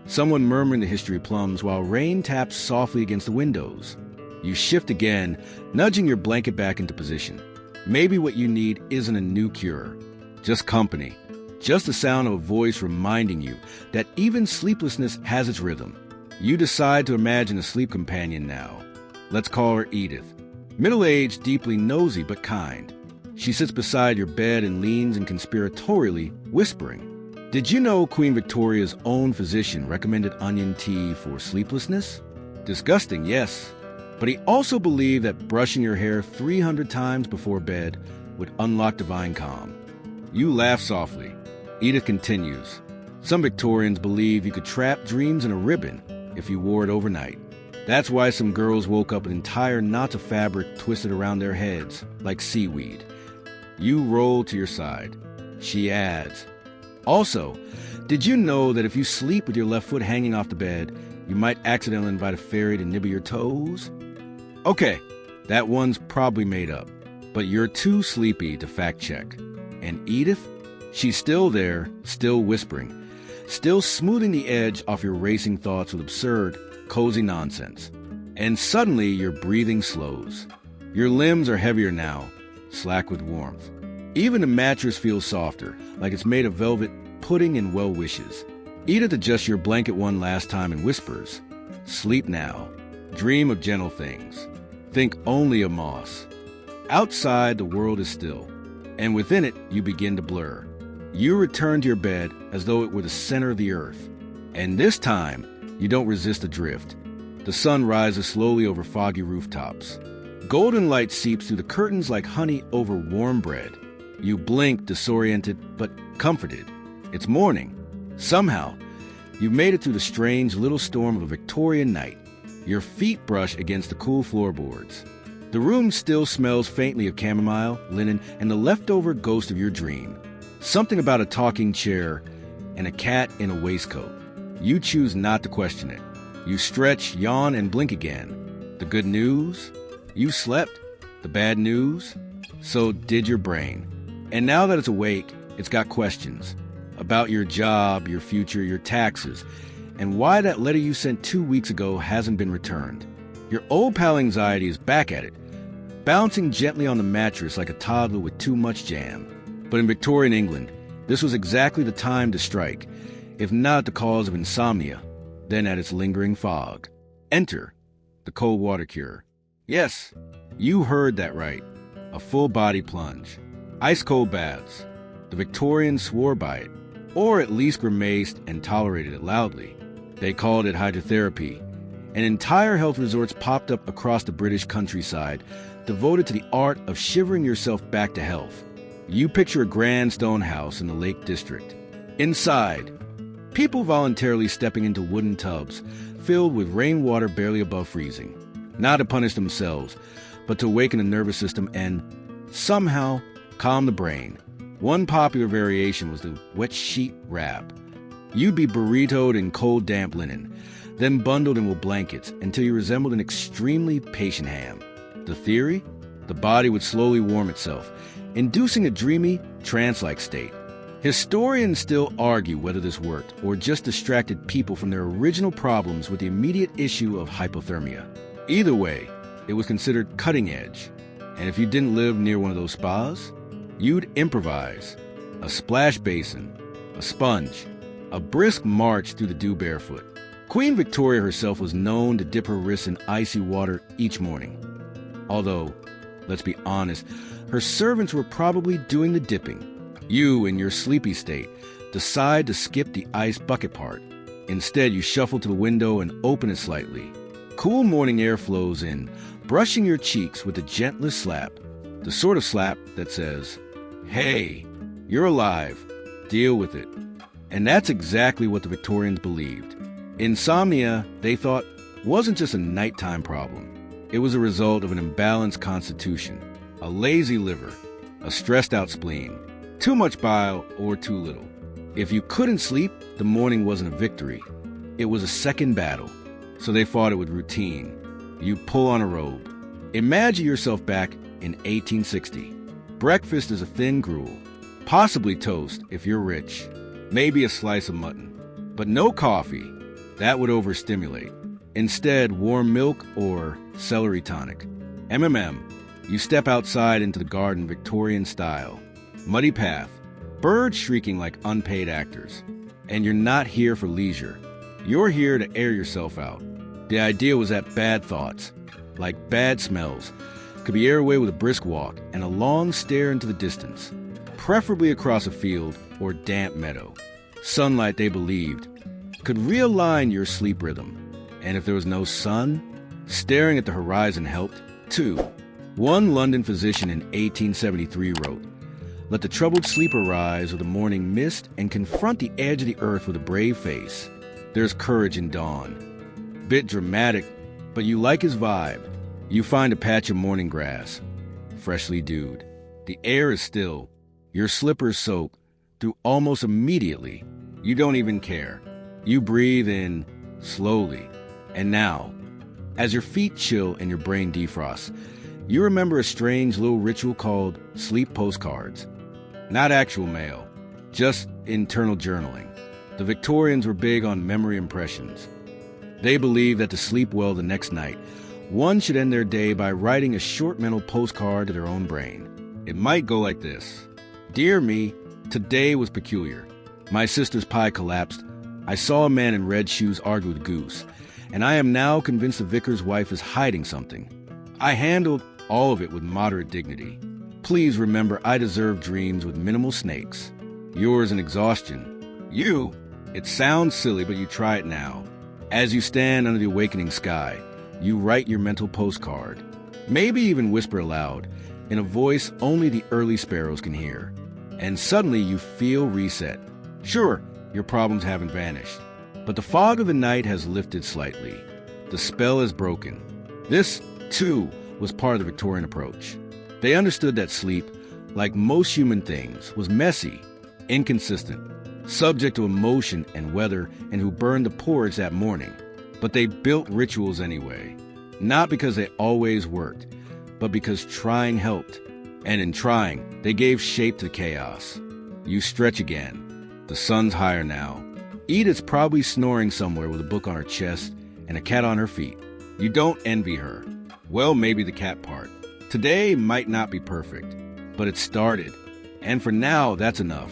someone murmuring the history of plums while rain taps softly against the windows. You shift again, nudging your blanket back into position. Maybe what you need isn't a new cure, just company, just the sound of a voice reminding you that even sleeplessness has its rhythm. You decide to imagine a sleep companion now. Let's call her Edith. Middle-aged, deeply nosy, but kind. She sits beside your bed and leans and conspiratorially whispering. Did you know Queen Victoria's own physician recommended onion tea for sleeplessness? Disgusting, yes. But he also believed that brushing your hair 300 times before bed would unlock divine calm. You laugh softly. Edith continues. Some Victorians believe you could trap dreams in a ribbon if you wore it overnight. That's why some girls woke up with entire knots of fabric twisted around their heads, like seaweed. You roll to your side. She adds, also, did you know that if you sleep with your left foot hanging off the bed, you might accidentally invite a fairy to nibble your toes? Okay, that one's probably made up, but you're too sleepy to fact check. And Edith? She's still there, still whispering, still smoothing the edge off your racing thoughts with absurd, cozy nonsense. And suddenly your breathing slows. Your limbs are heavier now, slack with warmth. Even the mattress feels softer, like it's made of velvet pudding and well wishes. Edith adjusts your blanket one last time and whispers, sleep now. Dream of gentle things. Think only of moss. Outside, the world is still, and within it, you begin to blur. You return to your bed as though it were the center of the earth. And this time, you don't resist the drift. The sun rises slowly over foggy rooftops. Golden light seeps through the curtains like honey over warm bread. You blink, disoriented, but comforted. It's morning. Somehow, you've made it through the strange little storm of a Victorian night. Your feet brush against the cool floorboards. The room still smells faintly of chamomile, linen, and the leftover ghost of your dream. Something about a talking chair and a cat in a waistcoat. You choose not to question it. You stretch, yawn, and blink again. The good news? You slept. The bad news? So did your brain. And now that it's awake, it's got questions about your job, your future, your taxes, and why that letter you sent 2 weeks ago hasn't been returned. Your old pal anxiety is back at it, bouncing gently on the mattress like a toddler with too much jam. But in Victorian England, this was exactly the time to strike, if not the cause of insomnia, then at its lingering fog. Enter the cold water cure. Yes, you heard that right. A full body plunge. Ice-cold baths. The Victorians swore by it, or at least grimaced and tolerated it loudly. They called it hydrotherapy, and entire health resorts popped up across the British countryside, devoted to the art of shivering yourself back to health. You picture a grand stone house in the Lake District. Inside, people voluntarily stepping into wooden tubs filled with rainwater barely above freezing, not to punish themselves, but to awaken the nervous system and, somehow, calm the brain. One popular variation was the wet sheet wrap. You'd be burritoed in cold, damp linen, then bundled in wool blankets until you resembled an extremely patient ham. The theory? The body would slowly warm itself, inducing a dreamy, trance-like state. Historians still argue whether this worked or just distracted people from their original problems with the immediate issue of hypothermia. Either way, it was considered cutting edge. And if you didn't live near one of those spas, you'd improvise. A splash basin, a sponge, a brisk march through the dew barefoot. Queen Victoria herself was known to dip her wrists in icy water each morning. Although, let's be honest, Her servants were probably doing the dipping. You, in your sleepy state, decide to skip the ice bucket part. Instead, you shuffle to the window and open it slightly. Cool morning air flows in, brushing your cheeks with the gentlest slap. The sort of slap that says, "Hey, you're alive. Deal with it." And that's exactly what the Victorians believed. Insomnia, they thought, wasn't just a nighttime problem. It was a result of an imbalanced constitution, a lazy liver, a stressed-out spleen, too much bile or too little. If you couldn't sleep, the morning wasn't a victory. It was a second battle. So they fought it with routine. You pull on a robe. Imagine yourself back in 1860. Breakfast is a thin gruel, possibly toast if you're rich, maybe a slice of mutton. But no coffee. That would overstimulate. Instead, warm milk or celery tonic. You step outside into the garden Victorian style. Muddy path, birds shrieking like unpaid actors. And you're not here for leisure. You're here to air yourself out. The idea was that bad thoughts, like bad smells, could be aired away with a brisk walk and a long stare into the distance, preferably across a field or damp meadow. Sunlight, they believed, could realign your sleep rhythm. And if there was no sun, staring at the horizon helped, too. One London physician in 1873 wrote, "Let the troubled sleeper rise with the morning mist and confront the edge of the earth with a brave face. There's courage in dawn." Bit dramatic, but you like his vibe. You find a patch of morning grass, freshly dewed. The air is still. Your slippers soak through almost immediately. You don't even care. You breathe in slowly. And now, as your feet chill and your brain defrosts, you remember a strange little ritual called sleep postcards. Not actual mail, just internal journaling. The Victorians were big on memory impressions. They believed that to sleep well the next night, one should end their day by writing a short mental postcard to their own brain. It might go like this. "Dear me, today was peculiar. My sister's pie collapsed. I saw a man in red shoes argue with a goose, and I am now convinced the vicar's wife is hiding something. I handled all of it with moderate dignity. Please remember I deserve dreams with minimal snakes. Yours in exhaustion." You! It sounds silly, but you try it now. As you stand under the awakening sky, you write your mental postcard. Maybe even whisper aloud, in a voice only the early sparrows can hear. And suddenly you feel reset. Sure, your problems haven't vanished, but the fog of the night has lifted slightly. The spell is broken. This, too, was part of the Victorian approach. They understood that sleep, like most human things, was messy, inconsistent, subject to emotion and weather and who burned the porridge that morning. But they built rituals anyway, not because they always worked, but because trying helped. And in trying, they gave shape to chaos. You stretch again. The sun's higher now. Edith's probably snoring somewhere with a book on her chest and a cat on her feet. You don't envy her. Well, maybe the cat part. Today might not be perfect, but it started. And for now, that's enough.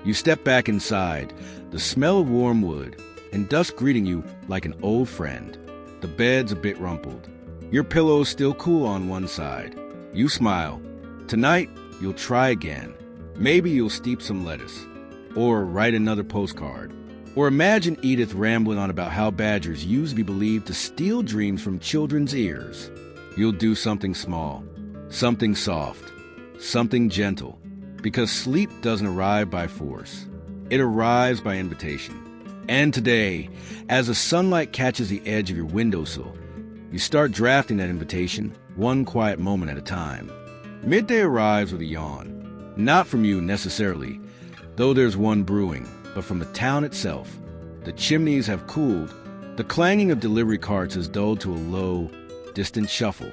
You step back inside, the smell of warm wood, and dust greeting you like an old friend. The bed's a bit rumpled. Your pillow's still cool on one side. You smile. Tonight, you'll try again. Maybe you'll steep some lettuce. Or write another postcard. Or imagine Edith rambling on about how badgers used to be believed to steal dreams from children's ears. You'll do something small, something soft, something gentle. Because sleep doesn't arrive by force. It arrives by invitation. And today, as the sunlight catches the edge of your windowsill, you start drafting that invitation, one quiet moment at a time. Midday arrives with a yawn. Not from you necessarily, though there's one brewing, but from the town itself. The chimneys have cooled. The clanging of delivery carts has dulled to a low, distant shuffle.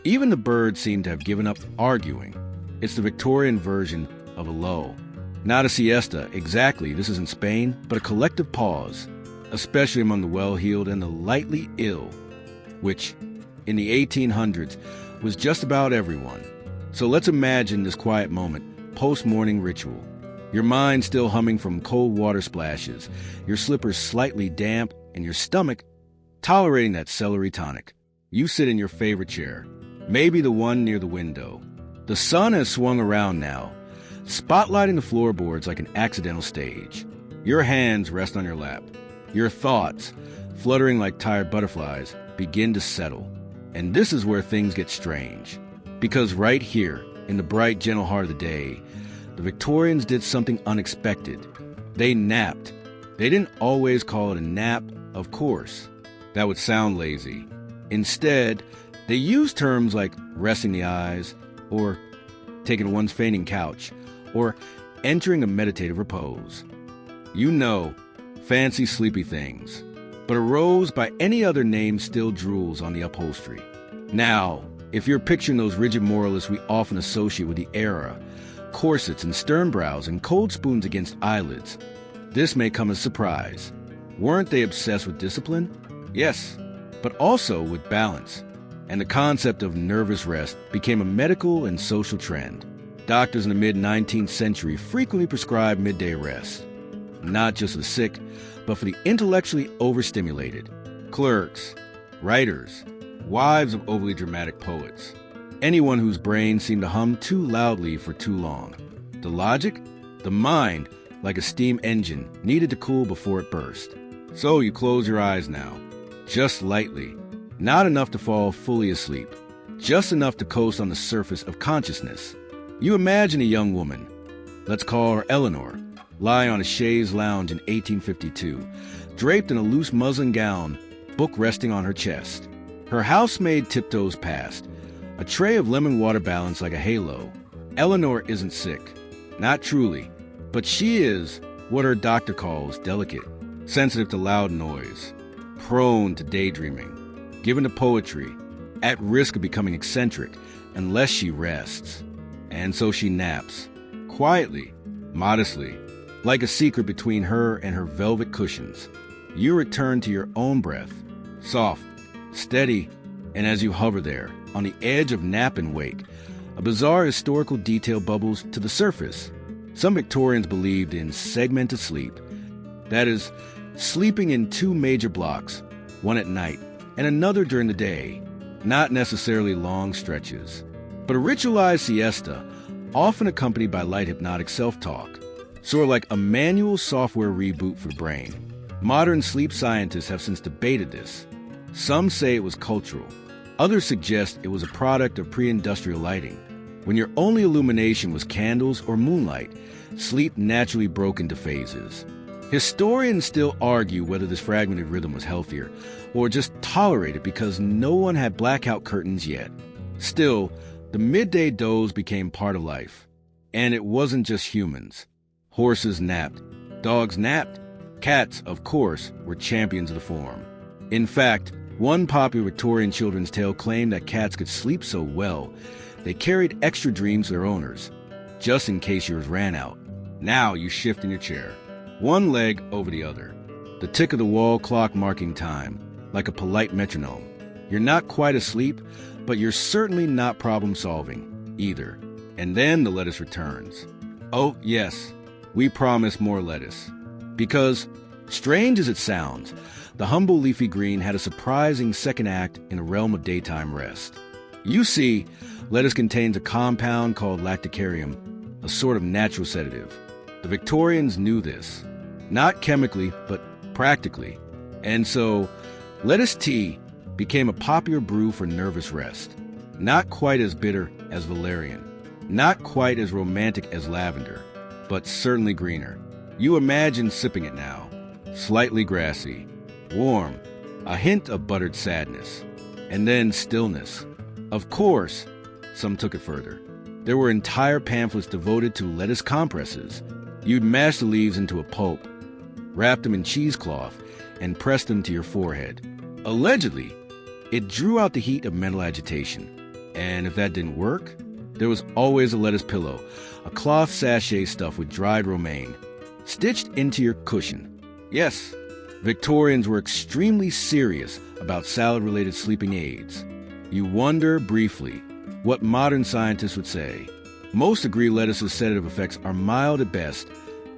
Even the birds seem to have given up arguing. It's the Victorian version of a lull. Not a siesta, exactly, this isn't Spain, but a collective pause, especially among the well-heeled and the lightly ill, which, in the 1800s, was just about everyone. So let's imagine this quiet moment, post-morning ritual. Your mind still humming from cold water splashes, your slippers slightly damp, and your stomach tolerating that celery tonic. You sit in your favorite chair, maybe the one near the window. The sun has swung around now, spotlighting the floorboards like an accidental stage. Your hands rest on your lap. Your thoughts, fluttering like tired butterflies, begin to settle. And this is where things get strange. Because right here, in the bright, gentle heart of the day, the Victorians did something unexpected. They napped. They didn't always call it a nap, of course. That would sound lazy. Instead, they used terms like resting the eyes, or taking one's fainting couch, or entering a meditative repose. You know, fancy sleepy things. But a rose by any other name still drools on the upholstery. Now, if you're picturing those rigid moralists we often associate with the era, corsets and stern brows and cold spoons against eyelids, this may come as a surprise. Weren't they obsessed with discipline? Yes, but also with balance. And the concept of nervous rest became a medical and social trend. Doctors in the mid-19th century frequently prescribed midday rest, not just for the sick, but for the intellectually overstimulated. Clerks, writers, wives of overly dramatic poets, anyone whose brain seemed to hum too loudly for too long. The logic? The mind, like a steam engine, needed to cool before it burst. So you close your eyes now, just lightly, not enough to fall fully asleep, just enough to coast on the surface of consciousness. You imagine a young woman, let's call her Eleanor, lie on a chaise lounge in 1852, draped in a loose muslin gown, book resting on her chest. Her housemaid tiptoes past, a tray of lemon water balanced like a halo. Eleanor isn't sick, not truly, but she is what her doctor calls delicate, sensitive to loud noise, prone to daydreaming, given to poetry, at risk of becoming eccentric unless she rests. And so she naps, quietly, modestly, like a secret between her and her velvet cushions. You return to your own breath, soft, steady, and as you hover there, on the edge of nap and wake, a bizarre historical detail bubbles to the surface. Some Victorians believed in segmented sleep, that is, sleeping in two major blocks, one at night and another during the day, not necessarily long stretches, but a ritualized siesta, often accompanied by light hypnotic self-talk, sort of like a manual software reboot for the brain. Modern sleep scientists have since debated this. Some say it was cultural. Others suggest it was a product of pre-industrial lighting. When your only illumination was candles or moonlight, sleep naturally broke into phases. Historians still argue whether this fragmented rhythm was healthier or just tolerated because no one had blackout curtains yet. Still, the midday doze became part of life. And it wasn't just humans. Horses napped. Dogs napped. Cats, of course, were champions of the form. In fact, one popular Victorian children's tale claimed that cats could sleep so well, they carried extra dreams to their owners, just in case yours ran out. Now you shift in your chair, one leg over the other, the tick of the wall clock marking time, like a polite metronome. You're not quite asleep, but you're certainly not problem-solving, either. And then the lettuce returns. Oh, yes, we promise more lettuce. Because, strange as it sounds, the humble leafy green had a surprising second act in the realm of daytime rest. You see, lettuce contains a compound called lacticarium, a sort of natural sedative. The Victorians knew this, not chemically, but practically. And so, lettuce tea became a popular brew for nervous rest. Not quite as bitter as valerian, not quite as romantic as lavender, but certainly greener. You imagine sipping it now, slightly grassy, warm, a hint of buttered sadness, and then stillness. Of course, some took it further. There were entire pamphlets devoted to lettuce compresses. You'd mash the leaves into a pulp, wrap them in cheesecloth, and press them to your forehead. Allegedly, it drew out the heat of mental agitation. And if that didn't work, there was always a lettuce pillow, a cloth sachet stuffed with dried romaine, stitched into your cushion. Yes, Victorians were extremely serious about salad-related sleeping aids. You wonder briefly what modern scientists would say. Most agree lettuce's sedative effects are mild at best,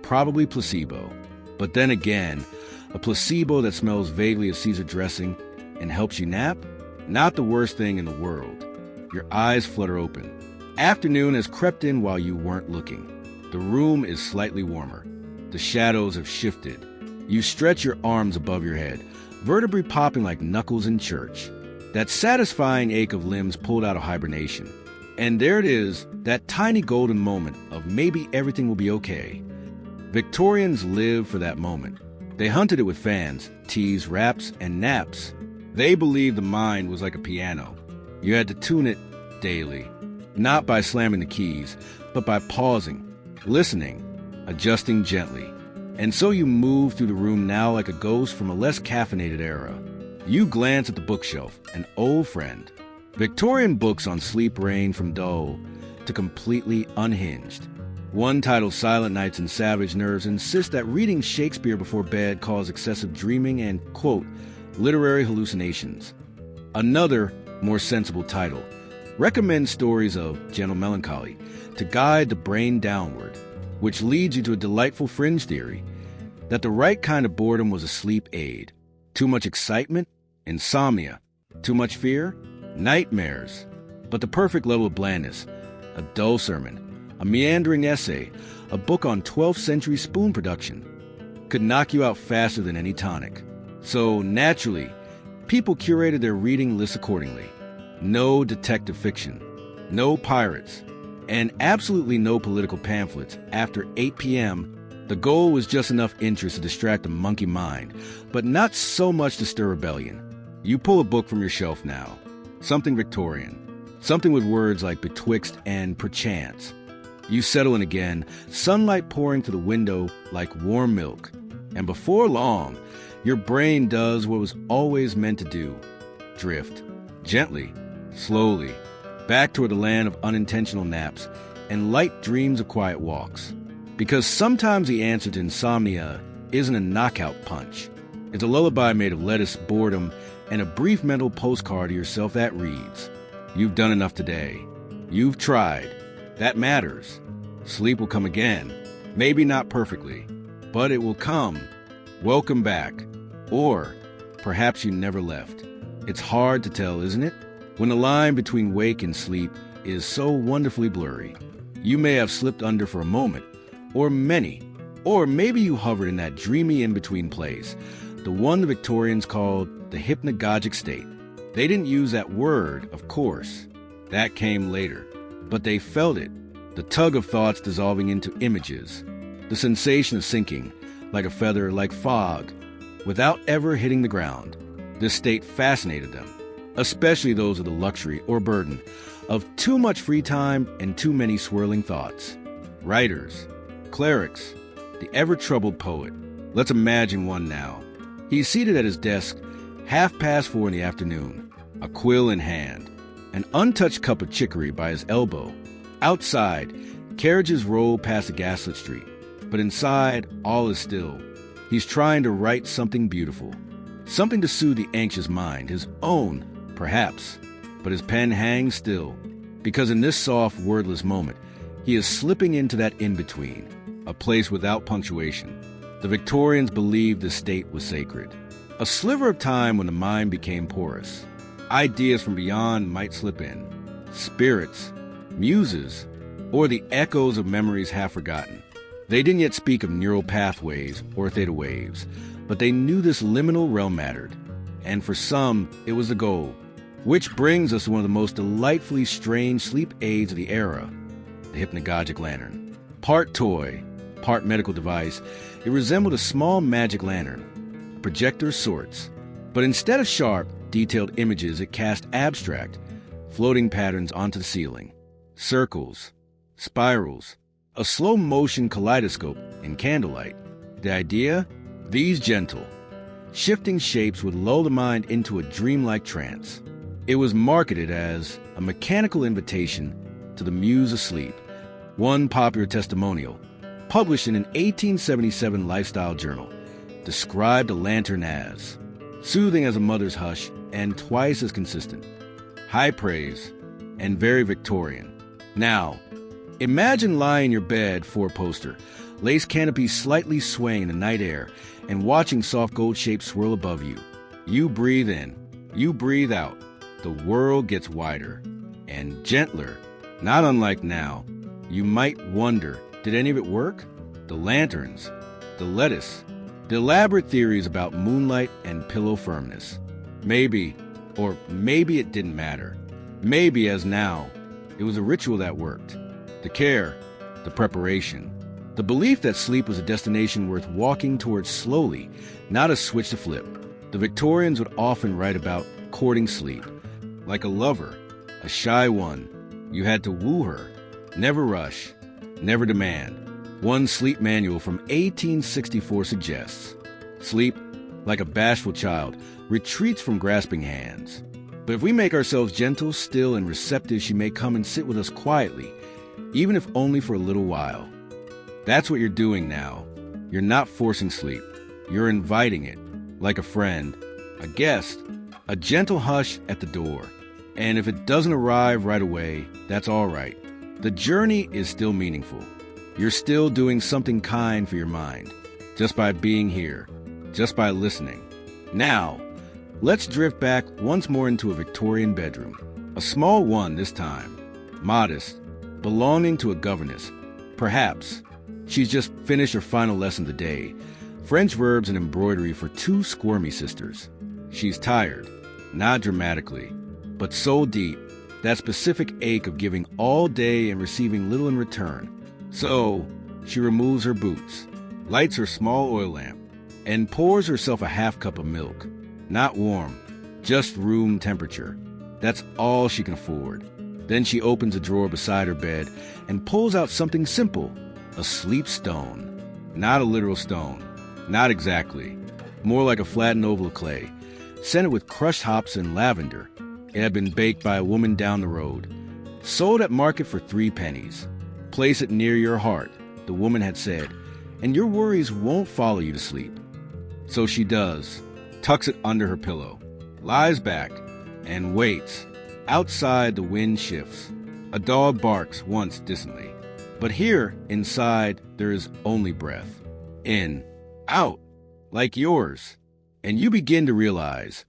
probably placebo. But then again, a placebo that smells vaguely of Caesar dressing and helps you nap? Not the worst thing in the world. Your eyes flutter open. Afternoon has crept in while you weren't looking. The room is slightly warmer. The shadows have shifted. You stretch your arms above your head, vertebrae popping like knuckles in church. That satisfying ache of limbs pulled out of hibernation. And there it is, that tiny golden moment of maybe everything will be okay. Victorians lived for that moment. They hunted it with fans, teas, raps, and naps. They believed the mind was like a piano. You had to tune it daily, not by slamming the keys, but by pausing, listening, adjusting gently. And so you move through the room now like a ghost from a less caffeinated era. You glance at the bookshelf, an old friend. Victorian books on sleep range from dull to completely unhinged. One titled Silent Nights and Savage Nerves insists that reading Shakespeare before bed causes excessive dreaming and, quote, literary hallucinations. Another, more sensible title, recommends stories of gentle melancholy to guide the brain downward, which leads you to a delightful fringe theory that the right kind of boredom was a sleep aid. Too much excitement? Insomnia. Too much fear? Nightmares. But the perfect level of blandness, a dull sermon, a meandering essay, a book on 12th century spoon production, could knock you out faster than any tonic. So naturally, people curated their reading lists accordingly. No detective fiction, no pirates, and absolutely no political pamphlets after 8 p.m. The goal was just enough interest to distract the monkey mind, but not so much to stir rebellion. You pull a book from your shelf now, something Victorian, something with words like betwixt and perchance. You settle in again, sunlight pouring through the window like warm milk, and before long, your brain does what was always meant to do, drift, gently, slowly, back toward the land of unintentional naps and light dreams of quiet walks. Because sometimes the answer to insomnia isn't a knockout punch. It's a lullaby made of lettuce, boredom, and a brief mental postcard to yourself that reads, "You've done enough today. You've tried. That matters. Sleep will come again. Maybe not perfectly, but it will come. Welcome back." Or perhaps you never left. It's hard to tell, isn't it? When the line between wake and sleep is so wonderfully blurry. You may have slipped under for a moment, or many, or maybe you hovered in that dreamy in-between place, the one the Victorians called the hypnagogic state. They didn't use that word, of course. That came later. But they felt it, the tug of thoughts dissolving into images, the sensation of sinking, like a feather, like fog, without ever hitting the ground. This state fascinated them, especially those with the luxury or burden of too much free time and too many swirling thoughts. Writers, clerics, the ever-troubled poet. Let's imagine one now. He's seated at his desk, 4:30 in the afternoon, a quill in hand, an untouched cup of chicory by his elbow. Outside, carriages roll past a gaslit street, but inside, all is still. He's trying to write something beautiful, something to soothe the anxious mind, his own, perhaps, but his pen hangs still, because in this soft, wordless moment, he is slipping into that in-between, a place without punctuation. The Victorians believed the state was sacred. A sliver of time when the mind became porous. Ideas from beyond might slip in. Spirits, muses, or the echoes of memories half forgotten. They didn't yet speak of neural pathways or theta waves, but they knew this liminal realm mattered. And for some, it was the goal. Which brings us to one of the most delightfully strange sleep aids of the era, the hypnagogic lantern. Part toy, part medical device, it resembled a small magic lantern, a projector of sorts. But instead of sharp, detailed images, it cast abstract, floating patterns onto the ceiling. Circles, spirals, a slow-motion kaleidoscope in candlelight. The idea? These gentle, shifting shapes would lull the mind into a dreamlike trance. It was marketed as a mechanical invitation to the muse asleep. One popular testimonial, published in an 1877 lifestyle journal, described a lantern as soothing as a mother's hush and twice as consistent. High praise and very Victorian. Now, imagine lying in your bed, four-poster, lace canopy slightly swaying in the night air, and watching soft gold shapes swirl above you. You breathe in, you breathe out. The world gets wider and gentler Not unlike now. You might wonder, did any of it work? The lanterns, the lettuce, the elaborate theories about moonlight and pillow firmness. Maybe, or maybe it didn't matter. Maybe, as now, it was a ritual that worked. The care, the preparation, the belief that sleep was a destination worth walking towards slowly, not a switch to flip. The Victorians would often write about courting sleep. Like a lover, a shy one, you had to woo her. Never rush, never demand. One sleep manual from 1864 suggests, sleep, like a bashful child, retreats from grasping hands. But if we make ourselves gentle, still, and receptive, she may come and sit with us quietly, even if only for a little while. That's what you're doing now. You're not forcing sleep. You're inviting it, like a friend, a guest, a gentle hush at the door. And if it doesn't arrive right away, that's all right. The journey is still meaningful. You're still doing something kind for your mind, just by being here, just by listening. Now, let's drift back once more into a Victorian bedroom. A small one this time, modest, belonging to a governess. Perhaps she's just finished her final lesson of the day, French verbs and embroidery for two squirmy sisters. She's tired, not dramatically, but so deep, that specific ache of giving all day and receiving little in return. So she removes her boots, lights her small oil lamp, and pours herself a half cup of milk. Not warm, just room temperature. That's all she can afford. Then she opens a drawer beside her bed and pulls out something simple, a sleep stone. Not a literal stone, not exactly. More like a flattened oval of clay, scented with crushed hops and lavender. It had been baked by a woman down the road. Sold at market for 3 pennies. Place it near your heart, the woman had said, and your worries won't follow you to sleep. So she does, tucks it under her pillow, lies back, and waits. Outside, the wind shifts. A dog barks once distantly. But here, inside, there is only breath. In, out, like yours. And you begin to realize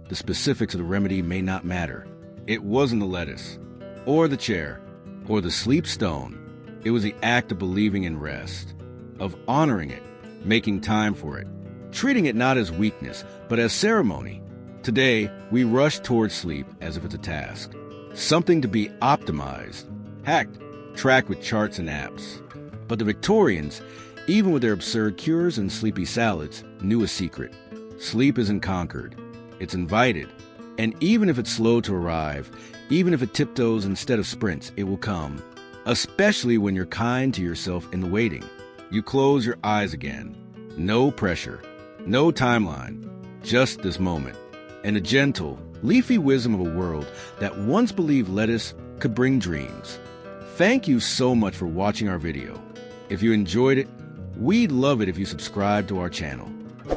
the specifics of the remedy may not matter. It wasn't the lettuce, or the chair, or the sleep stone. It was the act of believing in rest, of honoring it, making time for it, treating it not as weakness, but as ceremony. Today, we rush towards sleep as if it's a task, something to be optimized, hacked, tracked with charts and apps. But the Victorians, even with their absurd cures and sleepy salads, knew a secret. Sleep isn't conquered. It's invited. And even if it's slow to arrive, even if it tiptoes instead of sprints, it will come. Especially when you're kind to yourself in the waiting. You close your eyes again. No pressure. No timeline. Just this moment. And a gentle, leafy wisdom of a world that once believed lettuce could bring dreams. Thank you so much for watching our video. If you enjoyed it, we'd love it if you subscribe to our channel.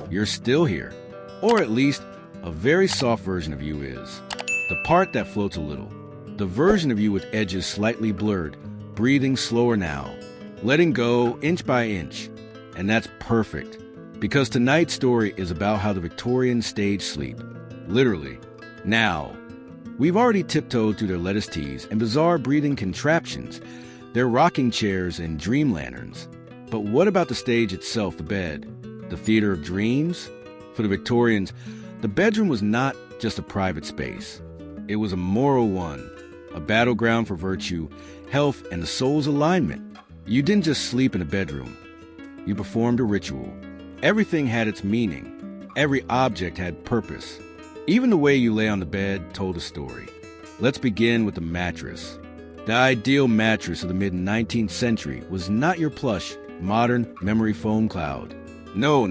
You're still here. Or at least, a very soft version of you is. The part that floats a little. The version of you with edges slightly blurred, breathing slower now, letting go inch by inch. And that's perfect, because tonight's story is about how the Victorians staged sleep. Literally. Now, we've already tiptoed through their lettuce teas and bizarre breathing contraptions, their rocking chairs and dream lanterns. But what about the stage itself, the bed? The theater of dreams? For the Victorians, the bedroom was not just a private space. It was a moral one, a battleground for virtue, health, and the soul's alignment. You didn't just sleep in a bedroom. You performed a ritual. Everything had its meaning. Every object had purpose. Even the way you lay on the bed told a story. Let's begin with the mattress. The ideal mattress of the mid-19th century was not your plush, modern memory foam cloud. No.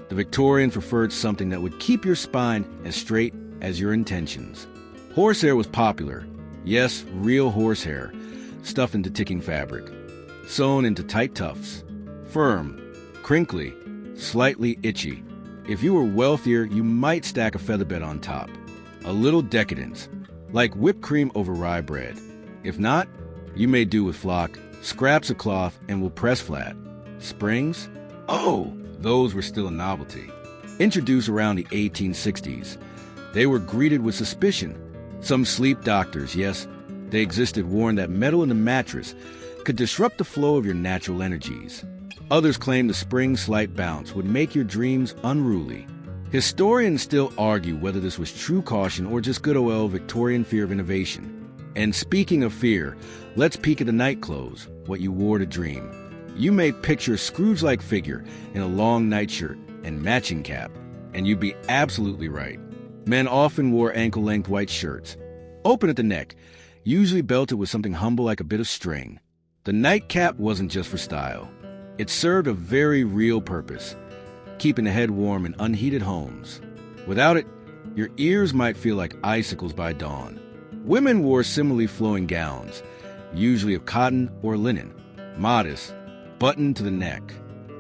The Victorians preferred something that would keep your spine as straight as your intentions. Horsehair was popular. Yes, real horsehair, stuffed into ticking fabric, sewn into tight tufts, firm, crinkly, slightly itchy. If you were wealthier, you might stack a featherbed on top. A little decadence, like whipped cream over rye bread. If not, you may do with flock, scraps of cloth, and will press flat. Springs? Oh, those were still a novelty. Introduced around the 1860s, they were greeted with suspicion. Some sleep doctors, yes, They existed warned that metal in the mattress could disrupt the flow of your natural energies. Others claimed the spring's slight bounce would make your dreams unruly. Historians still argue whether this was true caution or just good old Victorian fear of innovation. And speaking of fear, let's peek at the night clothes, what you wore to dream. You may picture a Scrooge-like figure in a long nightshirt and matching cap, and you'd be absolutely right. Men often wore ankle-length white shirts, open at the neck, usually belted with something humble like a bit of string. The nightcap wasn't just for style. It served a very real purpose, keeping the head warm in unheated homes. Without it, your ears might feel like icicles by dawn. Women wore similarly flowing gowns, usually of cotton or linen, modest, buttoned to the neck.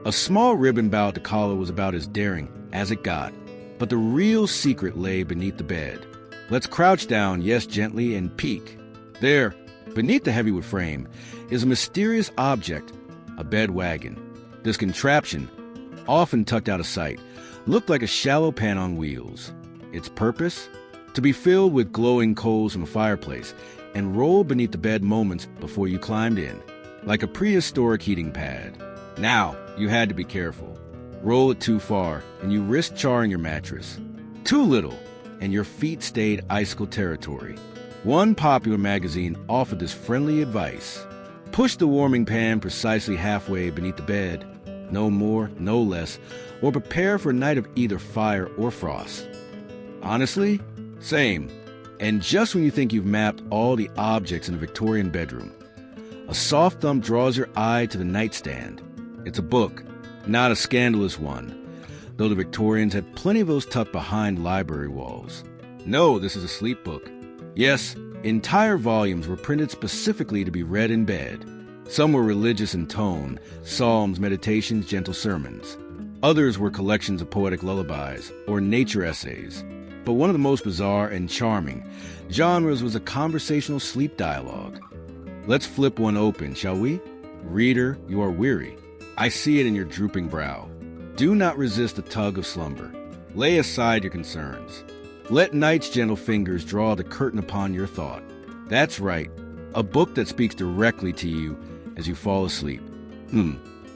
A small ribbon bow at the collar was about as daring as it got, but the real secret lay beneath the bed. Let's crouch down, yes, gently, and peek. There, beneath the heavy wood frame, is a mysterious object, a bed wagon. This contraption, often tucked out of sight, looked like a shallow pan on wheels. Its purpose? To be filled with glowing coals from a fireplace and roll beneath the bed moments before you climbed in, like a prehistoric heating pad. Now, you had to be careful. Roll it too far, and you risked charring your mattress. Too little, and your feet stayed icicle territory. One popular magazine offered this friendly advice. Push the warming pan precisely halfway beneath the bed, no more, no less, or prepare for a night of either fire or frost. Honestly, same. And just when you think you've mapped all the objects in a Victorian bedroom, a soft thump draws your eye to the nightstand. It's a book, not a scandalous one, though the Victorians had plenty of those tucked behind library walls. No, this is a sleep book. Yes, entire volumes were printed specifically to be read in bed. Some were religious in tone, psalms, meditations, gentle sermons. Others were collections of poetic lullabies or nature essays. But one of the most bizarre and charming genres was a conversational sleep dialogue. Let's flip one open, shall we? Reader, you are weary. I see it in your drooping brow. Do not resist the tug of slumber. Lay aside your concerns. Let night's gentle fingers draw the curtain upon your thought. That's right, a book that speaks directly to you as you fall asleep.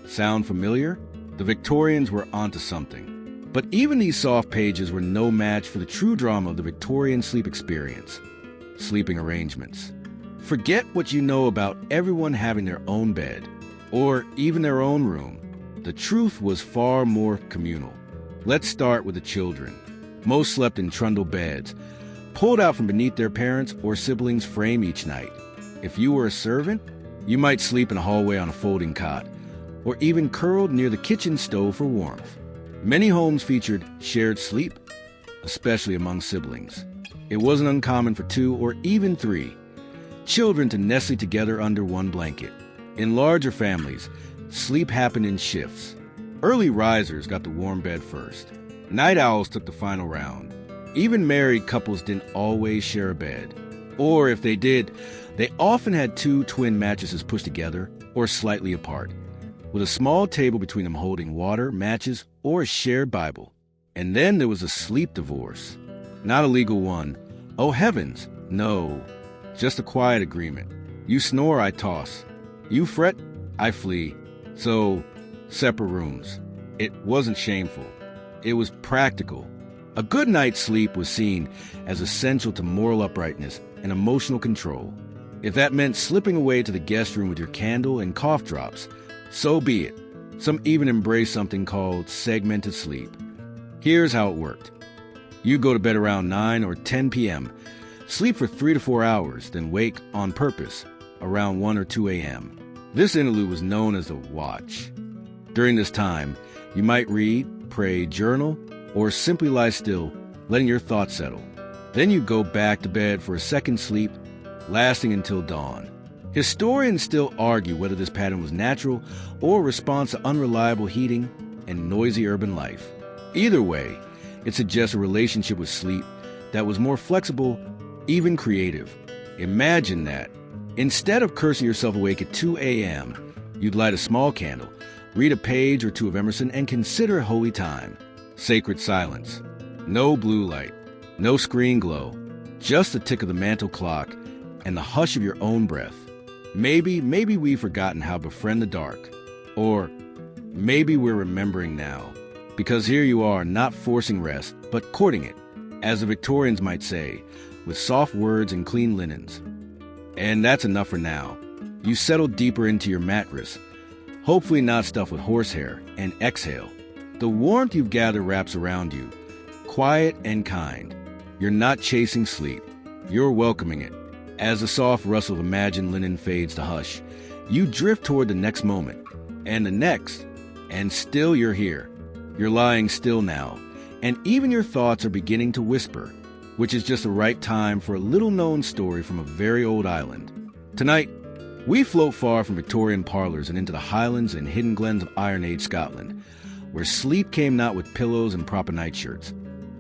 Sound familiar? The Victorians were onto something. But even these soft pages were no match for the true drama of the Victorian sleep experience. Sleeping arrangements. Forget what you know about everyone having their own bed, or even their own room. The truth was far more communal. Let's start with the children. Most slept in trundle beds, pulled out from beneath their parents' or siblings' frame each night. If you were a servant, you might sleep in a hallway on a folding cot, or even curled near the kitchen stove for warmth. Many homes featured shared sleep, especially among siblings. It wasn't uncommon for 2 or even 3 children to nestle together under one blanket. In larger families, sleep happened in shifts. Early risers got the warm bed first. Night owls took the final round. Even married couples didn't always share a bed. Or if they did, they often had 2 twin mattresses pushed together or slightly apart, with a small table between them holding water, matches, or a shared Bible. And then there was a sleep divorce. Not a legal one. Oh heavens, no. Just a quiet agreement. You snore, I toss. You fret, I flee. So, separate rooms. It wasn't shameful. It was practical. A good night's sleep was seen as essential to moral uprightness and emotional control. If that meant slipping away to the guest room with your candle and cough drops, so be it. Some even embraced something called segmented sleep. Here's how it worked. You go to bed around 9 or 10 p.m., sleep for 3 to 4 hours, then wake on purpose around 1 or 2 a.m. This interlude was known as the watch. During this time, you might read, pray, journal, or simply lie still, letting your thoughts settle. Then you go back to bed for a second sleep, lasting until dawn. Historians still argue whether this pattern was natural or a response to unreliable heating and noisy urban life. Either way, it suggests a relationship with sleep that was more flexible, even creative. Imagine that. Instead of cursing yourself awake at 2 a.m., you'd light a small candle, read a page or 2 of Emerson, and consider holy time. Sacred silence. No blue light. No screen glow. Just the tick of the mantel clock and the hush of your own breath. Maybe we've forgotten how to befriend the dark. Or maybe we're remembering now. Because here you are, not forcing rest, but courting it, as the Victorians might say, with soft words and clean linens. And that's enough for now. You settle deeper into your mattress, hopefully not stuffed with horsehair, and exhale. The warmth you've gathered wraps around you, quiet and kind. You're not chasing sleep. You're welcoming it. As the soft rustle of imagined linen fades to hush, you drift toward the next moment, and the next, and still you're here. You're lying still now, and even your thoughts are beginning to whisper, which is just the right time for a little-known story from a very old island. Tonight, we float far from Victorian parlors and into the highlands and hidden glens of Iron Age Scotland, where sleep came not with pillows and proper nightshirts,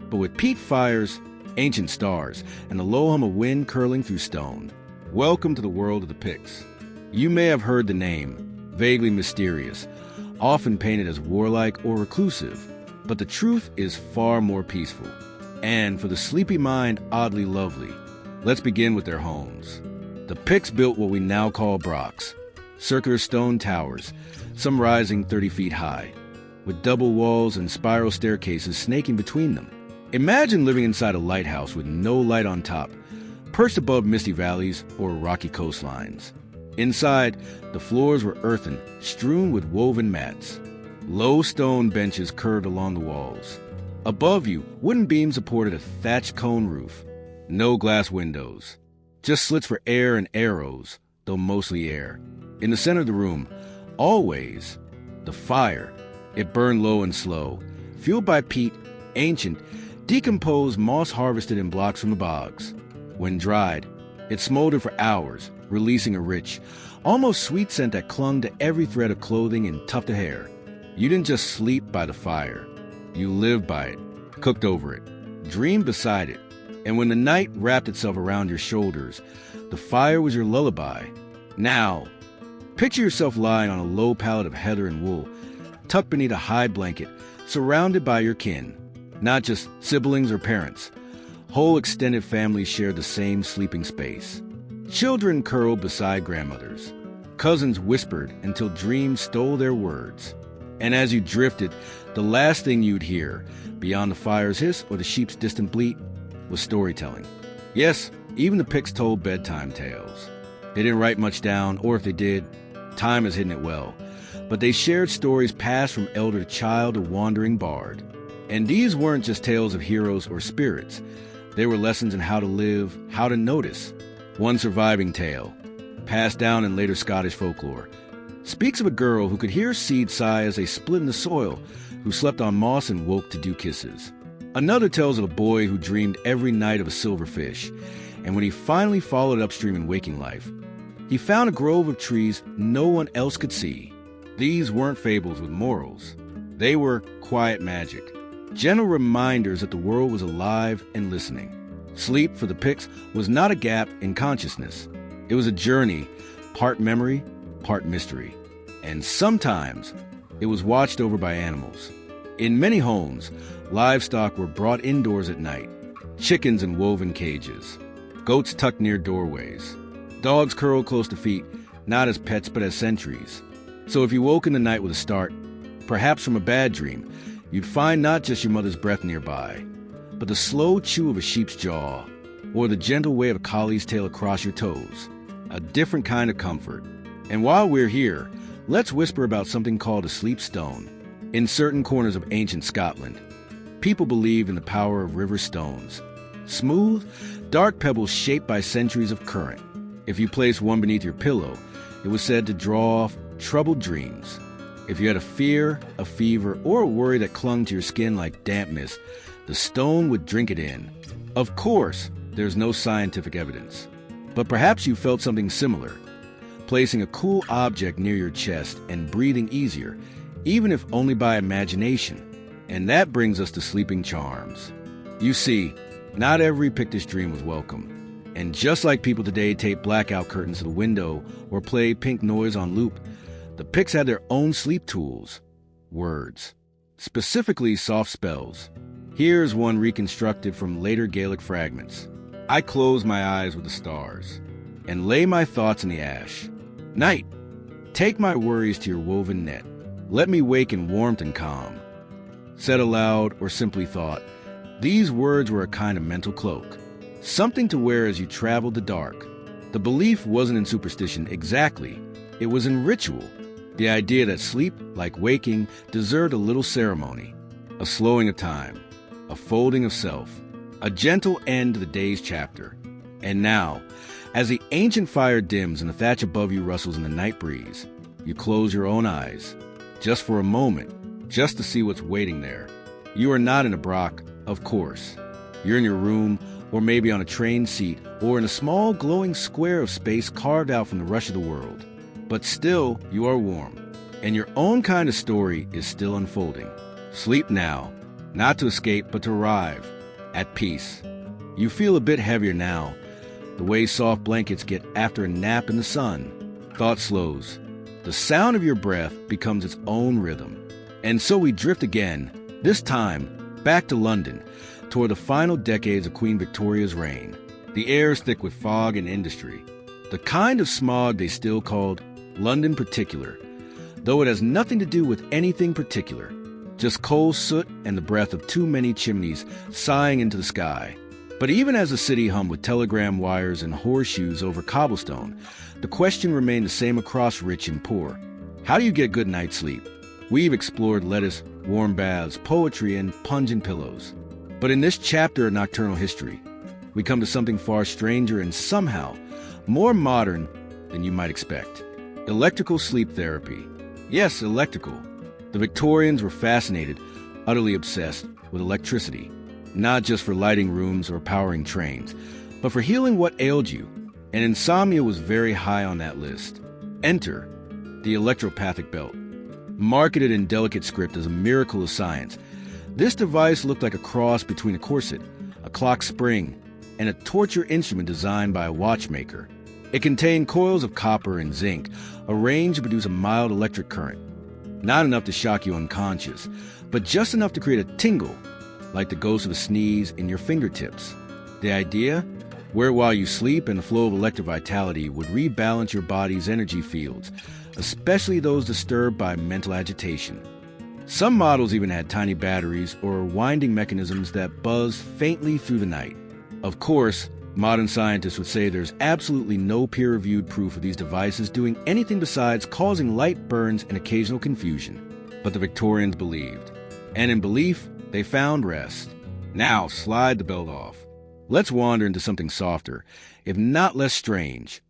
but with peat fires, ancient stars, and the low hum of wind curling through stone. Welcome to the world of the Picts. You may have heard the name, vaguely mysterious, often painted as warlike or reclusive, but the truth is far more peaceful, and for the sleepy mind, oddly lovely. Let's begin with their homes. The Picts built what we now call brocks, circular stone towers, some rising 30 feet high, with double walls and spiral staircases snaking between them. Imagine living inside a lighthouse with no light on top, perched above misty valleys or rocky coastlines. Inside, the floors were earthen, strewn with woven mats. Low stone benches curved along the walls. Above you, wooden beams supported a thatched cone roof. No glass windows. Just slits for air and arrows, though mostly air. In the center of the room, always, the fire. It burned low and slow, fueled by peat, ancient, decomposed moss harvested in blocks from the bogs. When dried, it smoldered for hours, releasing a rich, almost sweet scent that clung to every thread of clothing and tuft of hair. You didn't just sleep by the fire. You lived by it, cooked over it, dreamed beside it. And when the night wrapped itself around your shoulders, the fire was your lullaby. Now, picture yourself lying on a low pallet of heather and wool, tucked beneath a high blanket, surrounded by your kin. Not just siblings or parents. Whole extended families shared the same sleeping space. Children curled beside grandmothers. Cousins whispered until dreams stole their words. And as you drifted, the last thing you'd hear, beyond the fire's hiss or the sheep's distant bleat, was storytelling. Yes, even the Picts told bedtime tales. They didn't write much down, or if they did, time has hidden it well. But they shared stories passed from elder to child to wandering bard. And these weren't just tales of heroes or spirits. They were lessons in how to live, how to notice. One surviving tale, passed down in later Scottish folklore, speaks of a girl who could hear seeds sigh as they split in the soil, who slept on moss and woke to do kisses. Another tells of a boy who dreamed every night of a silver fish, and when he finally followed upstream in waking life, he found a grove of trees no one else could see. These weren't fables with morals. They were quiet magic, gentle reminders that the world was alive and listening. Sleep, for the Picts, was not a gap in consciousness. It was a journey, part memory, part mystery. And sometimes it was watched over by animals. In many homes, livestock were brought indoors at night, chickens in woven cages, goats tucked near doorways, dogs curled close to feet, not as pets but as sentries. So if you woke in the night with a start, perhaps from a bad dream, you'd find not just your mother's breath nearby, but the slow chew of a sheep's jaw, or the gentle wave of a collie's tail across your toes. A different kind of comfort. And while we're here, let's whisper about something called a sleep stone. In certain corners of ancient Scotland, people believed in the power of river stones. Smooth, dark pebbles shaped by centuries of current. If you placed one beneath your pillow, it was said to draw off troubled dreams. If you had a fear, a fever, or a worry that clung to your skin like damp mist, the stone would drink it in. Of course, there's no scientific evidence. But perhaps you felt something similar. Placing a cool object near your chest and breathing easier, even if only by imagination. And that brings us to sleeping charms. You see, not every Pictish dream was welcome. And just like people today tape blackout curtains to the window or play pink noise on loop, the Picts had their own sleep tools, words, specifically soft spells. Here's one reconstructed from later Gaelic fragments. I close my eyes with the stars. and lay my thoughts in the ash. Night, take my worries to your woven net. Let me wake in warmth and calm. Said aloud or simply thought, these words were a kind of mental cloak, something to wear as you traveled the dark. The belief wasn't in superstition exactly, it was in ritual. The idea that sleep, like waking, deserved a little ceremony, a slowing of time, a folding of self, a gentle end to the day's chapter. And now, as the ancient fire dims and the thatch above you rustles in the night breeze, you close your own eyes, just for a moment, just to see what's waiting there. You are not in a Brock, of course. You're in your room, or maybe on a train seat, or in a small glowing square of space carved out from the rush of the world. But still, you are warm, and your own kind of story is still unfolding. Sleep now, not to escape, but to arrive, at peace. You feel a bit heavier now, the way soft blankets get after a nap in the sun. Thought slows. The sound of your breath becomes its own rhythm. And so we drift again, this time back to London, toward the final decades of Queen Victoria's reign. The air is thick with fog and industry, the kind of smog they still called London particular, though it has nothing to do with anything particular, just coal soot and the breath of too many chimneys sighing into the sky. But even as the city hummed with telegram wires and horseshoes over cobblestone, the question remained the same across rich and poor. How do you get good night's sleep? We've explored lettuce, warm baths, poetry, and pungent pillows. But in this chapter of nocturnal history, we come to something far stranger and somehow more modern than you might expect. Electrical sleep therapy. Yes, electrical. The Victorians were fascinated, utterly obsessed with electricity, not just for lighting rooms or powering trains, but for healing what ailed you. And insomnia was very high on that list. Enter the electropathic belt. Marketed in delicate script as a miracle of science, this device looked like a cross between a corset, a clock spring, and a torture instrument designed by a watchmaker. It contained coils of copper and zinc, arranged to produce a mild electric current. Not enough to shock you unconscious, but just enough to create a tingle, like the ghost of a sneeze in your fingertips. The idea? Wear it while you sleep, and the flow of electric vitality would rebalance your body's energy fields, especially those disturbed by mental agitation. Some models even had tiny batteries or winding mechanisms that buzzed faintly through the night. Of course, modern scientists would say there's absolutely no peer-reviewed proof of these devices doing anything besides causing light burns and occasional confusion. But the Victorians believed. And in belief, they found rest. Now, slide the belt off. Let's wander into something softer, if not less strange.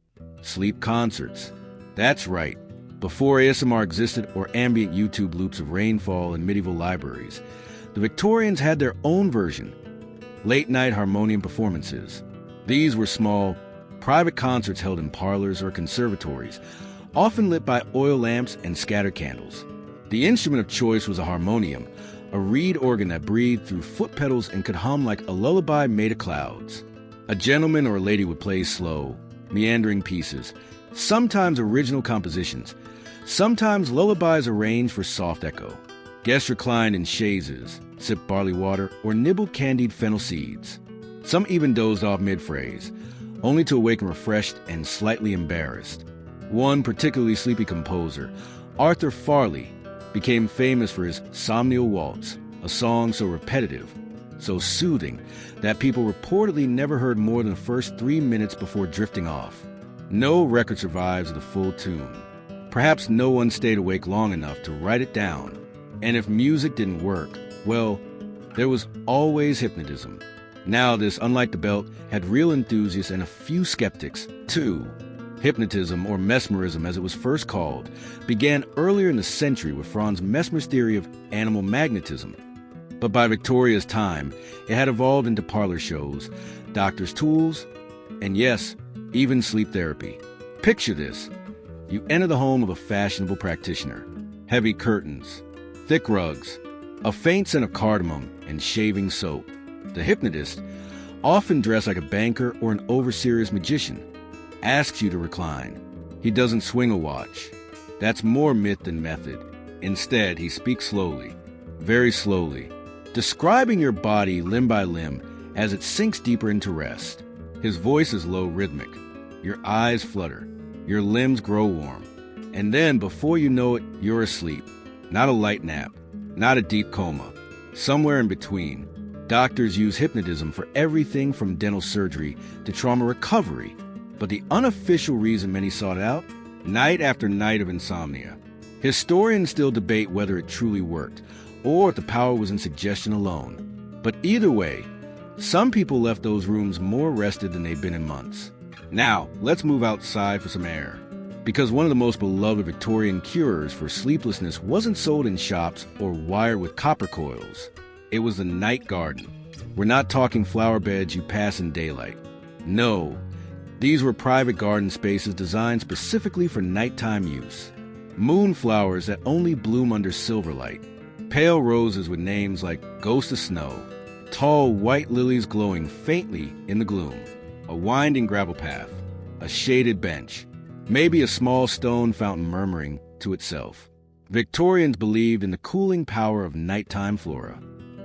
Sleep concerts. That's right. Before ASMR existed or ambient YouTube loops of rainfall in medieval libraries, the Victorians had their own version. Late-night harmonium performances. These were small, private concerts held in parlors or conservatories, often lit by oil lamps and scattered candles. The instrument of choice was a harmonium, a reed organ that breathed through foot pedals and could hum like a lullaby made of clouds. A gentleman or a lady would play slow, meandering pieces, sometimes original compositions, sometimes lullabies arranged for soft echo. Guests reclined in chaises, sipped barley water, or nibbled candied fennel seeds. Some even dozed off mid-phrase, only to awaken refreshed and slightly embarrassed. One particularly sleepy composer, Arthur Farley, became famous for his Somnial Waltz, a song so repetitive, so soothing, that people reportedly never heard more than the first 3 minutes before drifting off. No record survives of the full tune. Perhaps no one stayed awake long enough to write it down. And if music didn't work, well, there was always hypnotism. Now this, unlike the belt, had real enthusiasts and a few skeptics, too. Hypnotism, or mesmerism as it was first called, began earlier in the century with Franz Mesmer's theory of animal magnetism. But by Victoria's time, it had evolved into parlor shows, doctor's tools, and yes, even sleep therapy. Picture this. You enter the home of a fashionable practitioner. Heavy curtains, thick rugs, a faint scent of cardamom and shaving soap. The hypnotist, often dressed like a banker or an over-serious magician, asks you to recline. He doesn't swing a watch. That's more myth than method. Instead, he speaks slowly, very slowly, describing your body limb by limb as it sinks deeper into rest. His voice is low, rhythmic, Your eyes flutter. Your limbs grow warm. And then, before you know it, you're asleep. Not a light nap. Not a deep coma. Somewhere in between. Doctors use hypnotism for everything from dental surgery to trauma recovery. But the unofficial reason many sought out? Night after night of insomnia. Historians still debate whether it truly worked, or if the power was in suggestion alone. But either way, some people left those rooms more rested than they'd been in months. Now, let's move outside for some air. Because one of the most beloved Victorian cures for sleeplessness wasn't sold in shops or wired with copper coils. It was the night garden. We're not talking flower beds you pass in daylight. No, these were private garden spaces designed specifically for nighttime use. Moonflowers that only bloom under silverlight. Pale roses with names like Ghost of Snow. Tall white lilies glowing faintly in the gloom. A winding gravel path. A shaded bench. Maybe a small stone fountain murmuring to itself. Victorians believed in the cooling power of nighttime flora.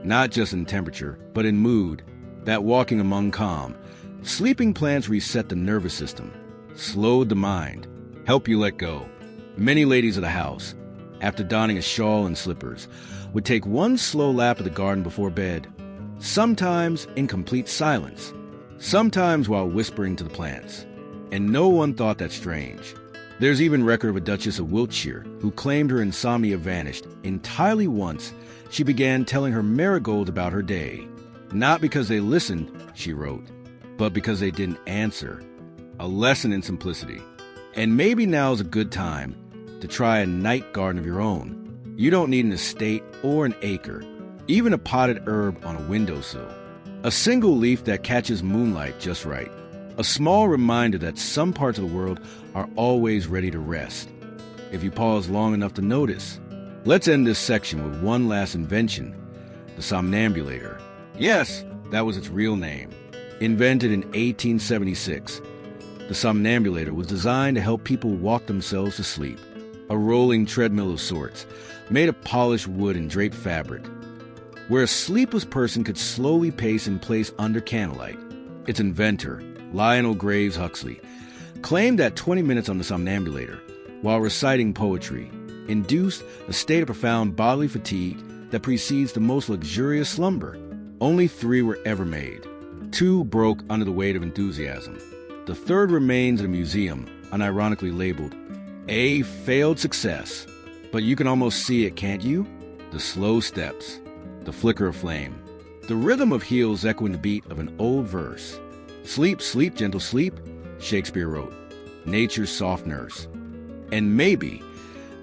Not just in temperature, but in mood. That walking among calm. Sleeping plants reset the nervous system. Slowed the mind. Help you let go. Many ladies of the house, after donning a shawl and slippers, would take one slow lap of the garden before bed. Sometimes in complete silence. Sometimes while whispering to the plants. And no one thought that strange. There's even record of a Duchess of Wiltshire who claimed her insomnia vanished entirely once she began telling her marigolds about her day. Not because they listened, she wrote, but because they didn't answer. A lesson in simplicity. And maybe now's a good time to try a night garden of your own. You don't need an estate or an acre, even a potted herb on a windowsill. A single leaf that catches moonlight just right. A small reminder that some parts of the world are always ready to rest, if you pause long enough to notice. Let's end this section with one last invention, the somnambulator. Yes, that was its real name. Invented in 1876, the somnambulator was designed to help people walk themselves to sleep. A rolling treadmill of sorts, made of polished wood and draped fabric, where a sleepless person could slowly pace in place under candlelight. Its inventor, Lionel Graves Huxley, claimed that 20 minutes on the somnambulator, while reciting poetry, induced a state of profound bodily fatigue that precedes the most luxurious slumber. Only 3 were ever made. 2 broke under the weight of enthusiasm. The third remains in a museum, unironically labeled, a failed success. But you can almost see it, can't you? The slow steps, the flicker of flame, the rhythm of heels echoing the beat of an old verse. Sleep, sleep, gentle sleep, Shakespeare wrote. Nature's soft nurse. And maybe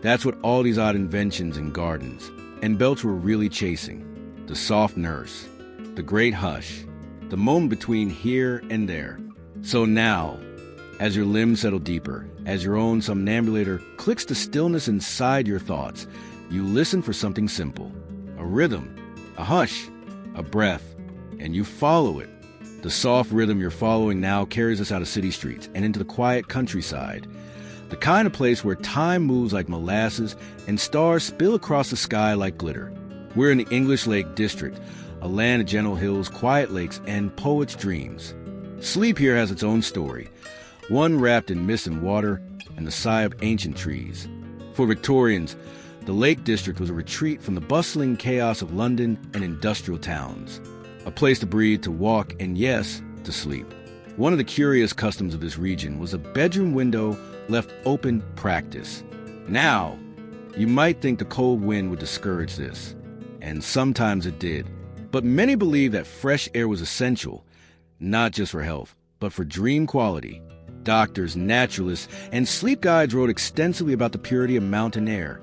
that's what all these odd inventions and gardens and belts were really chasing. The soft nurse, the great hush, the moment between here and there. So now, as your limbs settle deeper, as your own somnambulator clicks to stillness inside your thoughts, you listen for something simple. A rhythm, a hush, a breath, and you follow it. The soft rhythm you're following now carries us out of city streets and into the quiet countryside. The kind of place where time moves like molasses and stars spill across the sky like glitter. We're in the English Lake District, a land of gentle hills, quiet lakes, and poets' dreams. Sleep here has its own story, one wrapped in mist and water and the sigh of ancient trees. For Victorians, the Lake District was a retreat from the bustling chaos of London and industrial towns. A place to breathe, to walk, and yes, to sleep. One of the curious customs of this region was a bedroom window left open practice. Now, you might think the cold wind would discourage this, and sometimes it did. But many believed that fresh air was essential, not just for health, but for dream quality. Doctors, naturalists, and sleep guides wrote extensively about the purity of mountain air,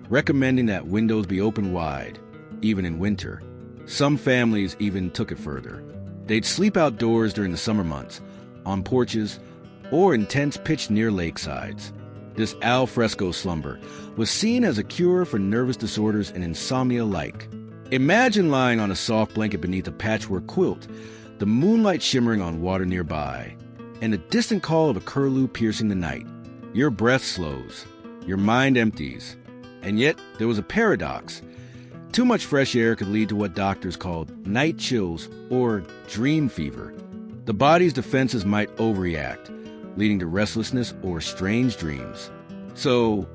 recommending that windows be open wide, even in winter. Some families even took it further. They'd sleep outdoors during the summer months, on porches, or in tents pitched near lakesides. This al fresco slumber was seen as a cure for nervous disorders and insomnia alike. Imagine lying on a soft blanket beneath a patchwork quilt, the moonlight shimmering on water nearby, and the distant call of a curlew piercing the night. Your breath slows, your mind empties, and yet there was a paradox. Too much fresh air could lead to what doctors called night chills or dream fever. The body's defenses might overreact, leading to restlessness or strange dreams. So,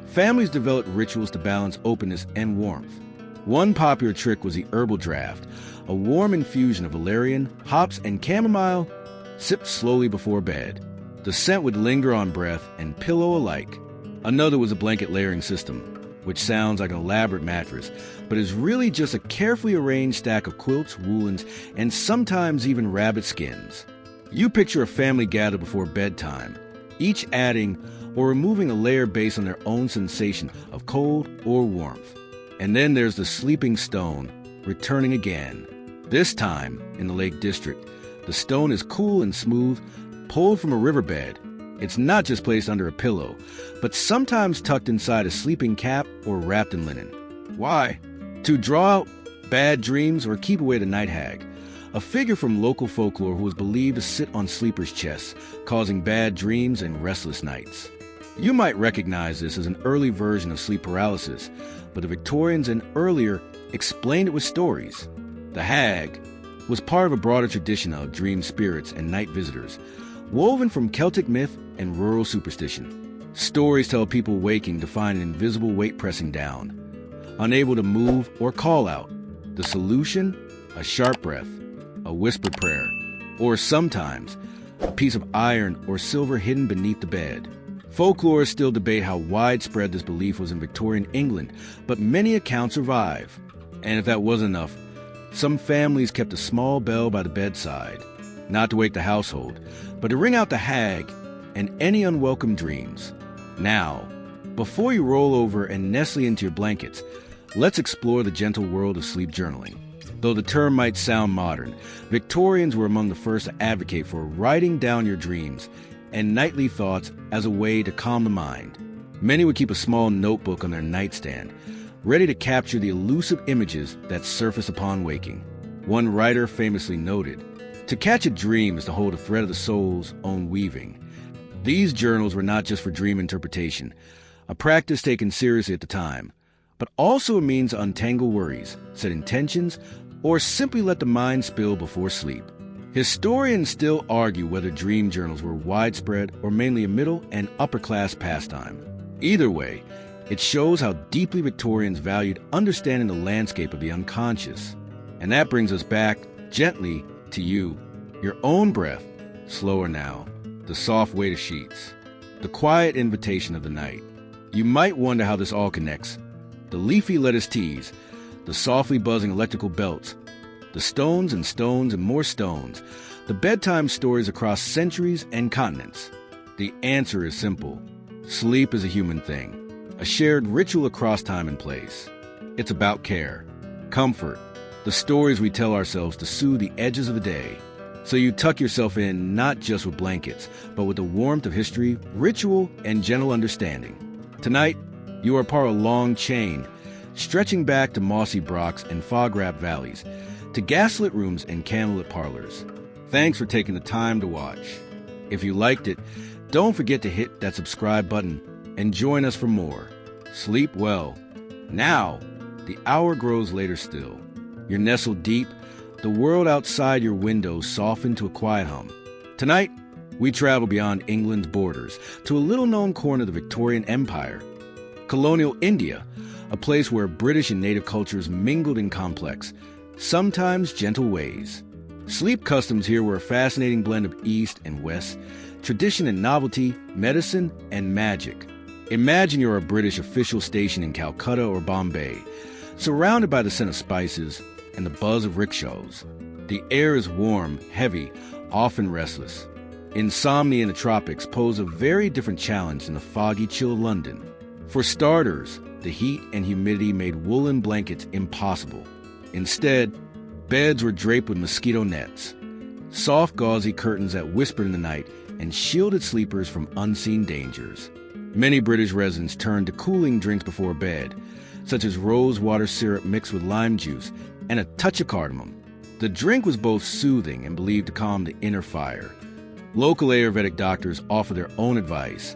families developed rituals to balance openness and warmth. One popular trick was the herbal draft, a warm infusion of valerian, hops, and chamomile sipped slowly before bed. The scent would linger on breath and pillow alike. Another was a blanket layering system, which sounds like an elaborate mattress, but is really just a carefully arranged stack of quilts, woolens, and sometimes even rabbit skins. You picture a family gathered before bedtime, each adding or removing a layer based on their own sensation of cold or warmth. And then there's the sleeping stone, returning again. This time, in the Lake District, the stone is cool and smooth, pulled from a riverbed. It's not just placed under a pillow, but sometimes tucked inside a sleeping cap or wrapped in linen. Why? To draw out bad dreams or keep away the night hag, a figure from local folklore who was believed to sit on sleepers' chests, causing bad dreams and restless nights. You might recognize this as an early version of sleep paralysis, but the Victorians and earlier explained it with stories. The hag was part of a broader tradition of dream spirits and night visitors, woven from Celtic myth and rural superstition. Stories tell people waking to find an invisible weight pressing down, unable to move or call out. The solution? A sharp breath, a whispered prayer, or sometimes a piece of iron or silver hidden beneath the bed. Folklorists still debate how widespread this belief was in Victorian England, but many accounts survive. And if that wasn't enough, some families kept a small bell by the bedside, not to wake the household, but to ring out the hag and any unwelcome dreams. Now, before you roll over and nestle into your blankets, let's explore the gentle world of sleep journaling. Though the term might sound modern, Victorians were among the first to advocate for writing down your dreams and nightly thoughts as a way to calm the mind. Many would keep a small notebook on their nightstand, ready to capture the elusive images that surface upon waking. One writer famously noted, "To catch a dream is to hold a thread of the soul's own weaving." These journals were not just for dream interpretation, a practice taken seriously at the time, but also a means to untangle worries, set intentions, or simply let the mind spill before sleep. Historians still argue whether dream journals were widespread or mainly a middle and upper-class pastime. Either way, it shows how deeply Victorians valued understanding the landscape of the unconscious. And that brings us back, gently, to you. Your own breath, slower now, the soft weight of sheets, the quiet invitation of the night. You might wonder how this all connects. The leafy lettuce teas, the softly buzzing electrical belts, the stones and more stones, the bedtime stories across centuries and continents. The answer is simple. Sleep is a human thing, a shared ritual across time and place. It's about care, comfort, the stories we tell ourselves to soothe the edges of the day. So you tuck yourself in not just with blankets, but with the warmth of history, ritual, and gentle understanding. Tonight, you are part of a long chain, stretching back to mossy brocks and fog-wrapped valleys, to gaslit rooms and candlelit parlors. Thanks for taking the time to watch. If you liked it, don't forget to hit that subscribe button and join us for more. Sleep well. Now, the hour grows later still. You're nestled deep, the world outside your window softened to a quiet hum. Tonight, we travel beyond England's borders to a little-known corner of the Victorian Empire, colonial India, a place where British and native cultures mingled in complex, sometimes gentle ways. Sleep customs here were a fascinating blend of East and West, tradition and novelty, medicine and magic. Imagine you're a British official stationed in Calcutta or Bombay, surrounded by the scent of spices and the buzz of rickshaws. The air is warm, heavy, often restless. Insomnia in the tropics pose a very different challenge than the foggy, chill London. For starters, the heat and humidity made woolen blankets impossible. Instead, beds were draped with mosquito nets, soft gauzy curtains that whispered in the night and shielded sleepers from unseen dangers. Many British residents turned to cooling drinks before bed, such as rose water syrup mixed with lime juice and a touch of cardamom. The drink was both soothing and believed to calm the inner fire. Local Ayurvedic doctors offer their own advice,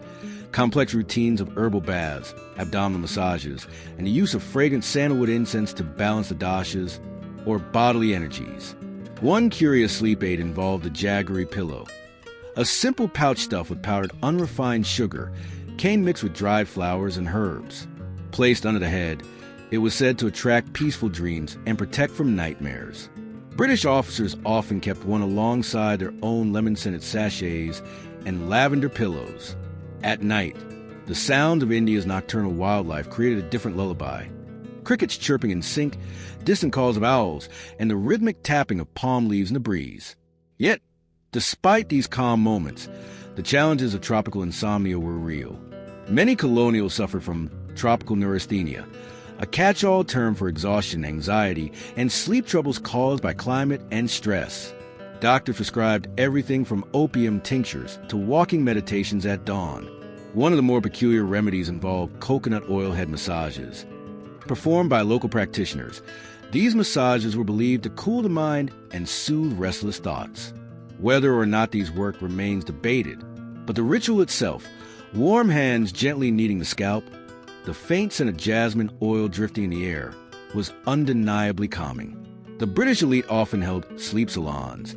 complex routines of herbal baths, abdominal massages, and the use of fragrant sandalwood incense to balance the dashas or bodily energies. One curious sleep aid involved the jaggery pillow, a simple pouch stuffed with powdered unrefined sugar, cane mixed with dried flowers and herbs. Placed under the head, it was said to attract peaceful dreams and protect from nightmares. British officers often kept one alongside their own lemon-scented sachets and lavender pillows. At night, the sound of India's nocturnal wildlife created a different lullaby. Crickets chirping in sync, distant calls of owls, and the rhythmic tapping of palm leaves in the breeze. Yet, despite these calm moments, the challenges of tropical insomnia were real. Many colonials suffered from tropical neurasthenia, a catch-all term for exhaustion, anxiety, and sleep troubles caused by climate and stress. Doctors prescribed everything from opium tinctures to walking meditations at dawn. One of the more peculiar remedies involved coconut oil head massages. Performed by local practitioners, these massages were believed to cool the mind and soothe restless thoughts. Whether or not these work remains debated, but the ritual itself, warm hands gently kneading the scalp, the faint scent of jasmine oil drifting in the air, was undeniably calming. The British elite often held sleep salons,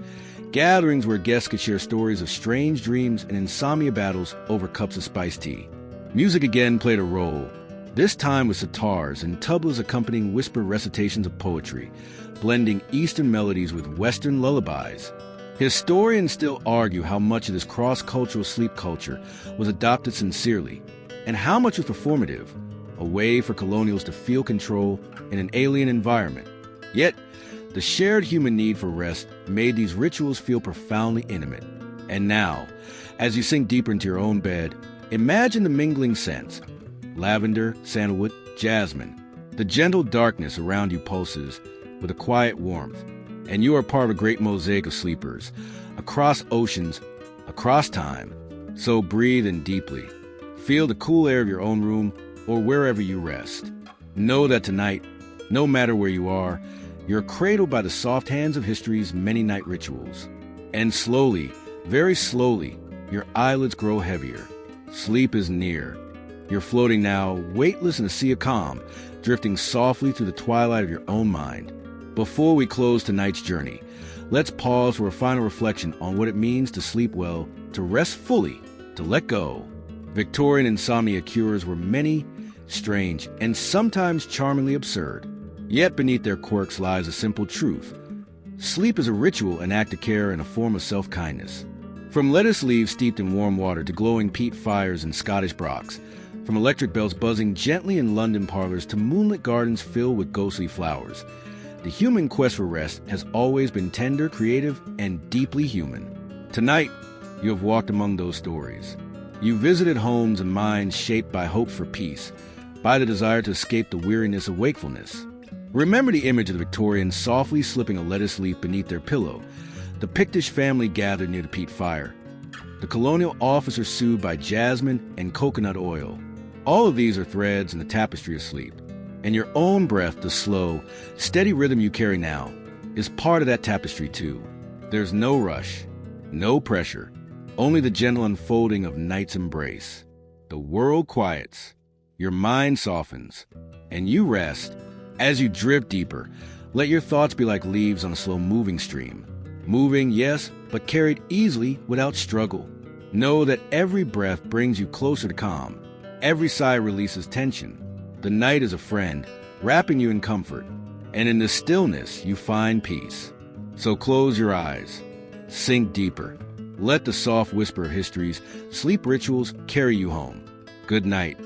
gatherings where guests could share stories of strange dreams and insomnia battles over cups of spiced tea. Music again played a role, this time with sitars and tablas accompanying whispered recitations of poetry, blending Eastern melodies with Western lullabies. Historians still argue how much of this cross-cultural sleep culture was adopted sincerely, and how much was performative, a way for colonials to feel control in an alien environment. Yet, the shared human need for rest made these rituals feel profoundly intimate. And now, as you sink deeper into your own bed, imagine the mingling scents: lavender, sandalwood, jasmine. The gentle darkness around you pulses with a quiet warmth, and you are part of a great mosaic of sleepers, across oceans, across time. So breathe in deeply. Feel the cool air of your own room or wherever you rest. Know that tonight, no matter where you are, you're cradled by the soft hands of history's many night rituals. And slowly, very slowly, your eyelids grow heavier. Sleep is near. You're floating now, weightless in a sea of calm, drifting softly through the twilight of your own mind. Before we close tonight's journey, let's pause for a final reflection on what it means to sleep well, to rest fully, to let go. Victorian insomnia cures were many, strange, and sometimes charmingly absurd. Yet beneath their quirks lies a simple truth. Sleep is a ritual, an act of care, and a form of self-kindness. From lettuce leaves steeped in warm water to glowing peat fires in Scottish brocks, from electric bells buzzing gently in London parlors to moonlit gardens filled with ghostly flowers, the human quest for rest has always been tender, creative, and deeply human. Tonight, you have walked among those stories. You visited homes and minds shaped by hope for peace, by the desire to escape the weariness of wakefulness. Remember the image of the Victorians softly slipping a lettuce leaf beneath their pillow, the Pictish family gathered near the peat fire, the colonial officer soothed by jasmine and coconut oil. All of these are threads in the tapestry of sleep. And your own breath, the slow, steady rhythm you carry now, is part of that tapestry too. There's no rush, no pressure, only the gentle unfolding of night's embrace. The world quiets, your mind softens, and you rest. As you drift deeper, let your thoughts be like leaves on a slow-moving stream. Moving, yes, but carried easily without struggle. Know that every breath brings you closer to calm. Every sigh releases tension. The night is a friend, wrapping you in comfort, and in the stillness you find peace. So close your eyes, sink deeper. Let the soft whisper of history's sleep rituals carry you home. Good night.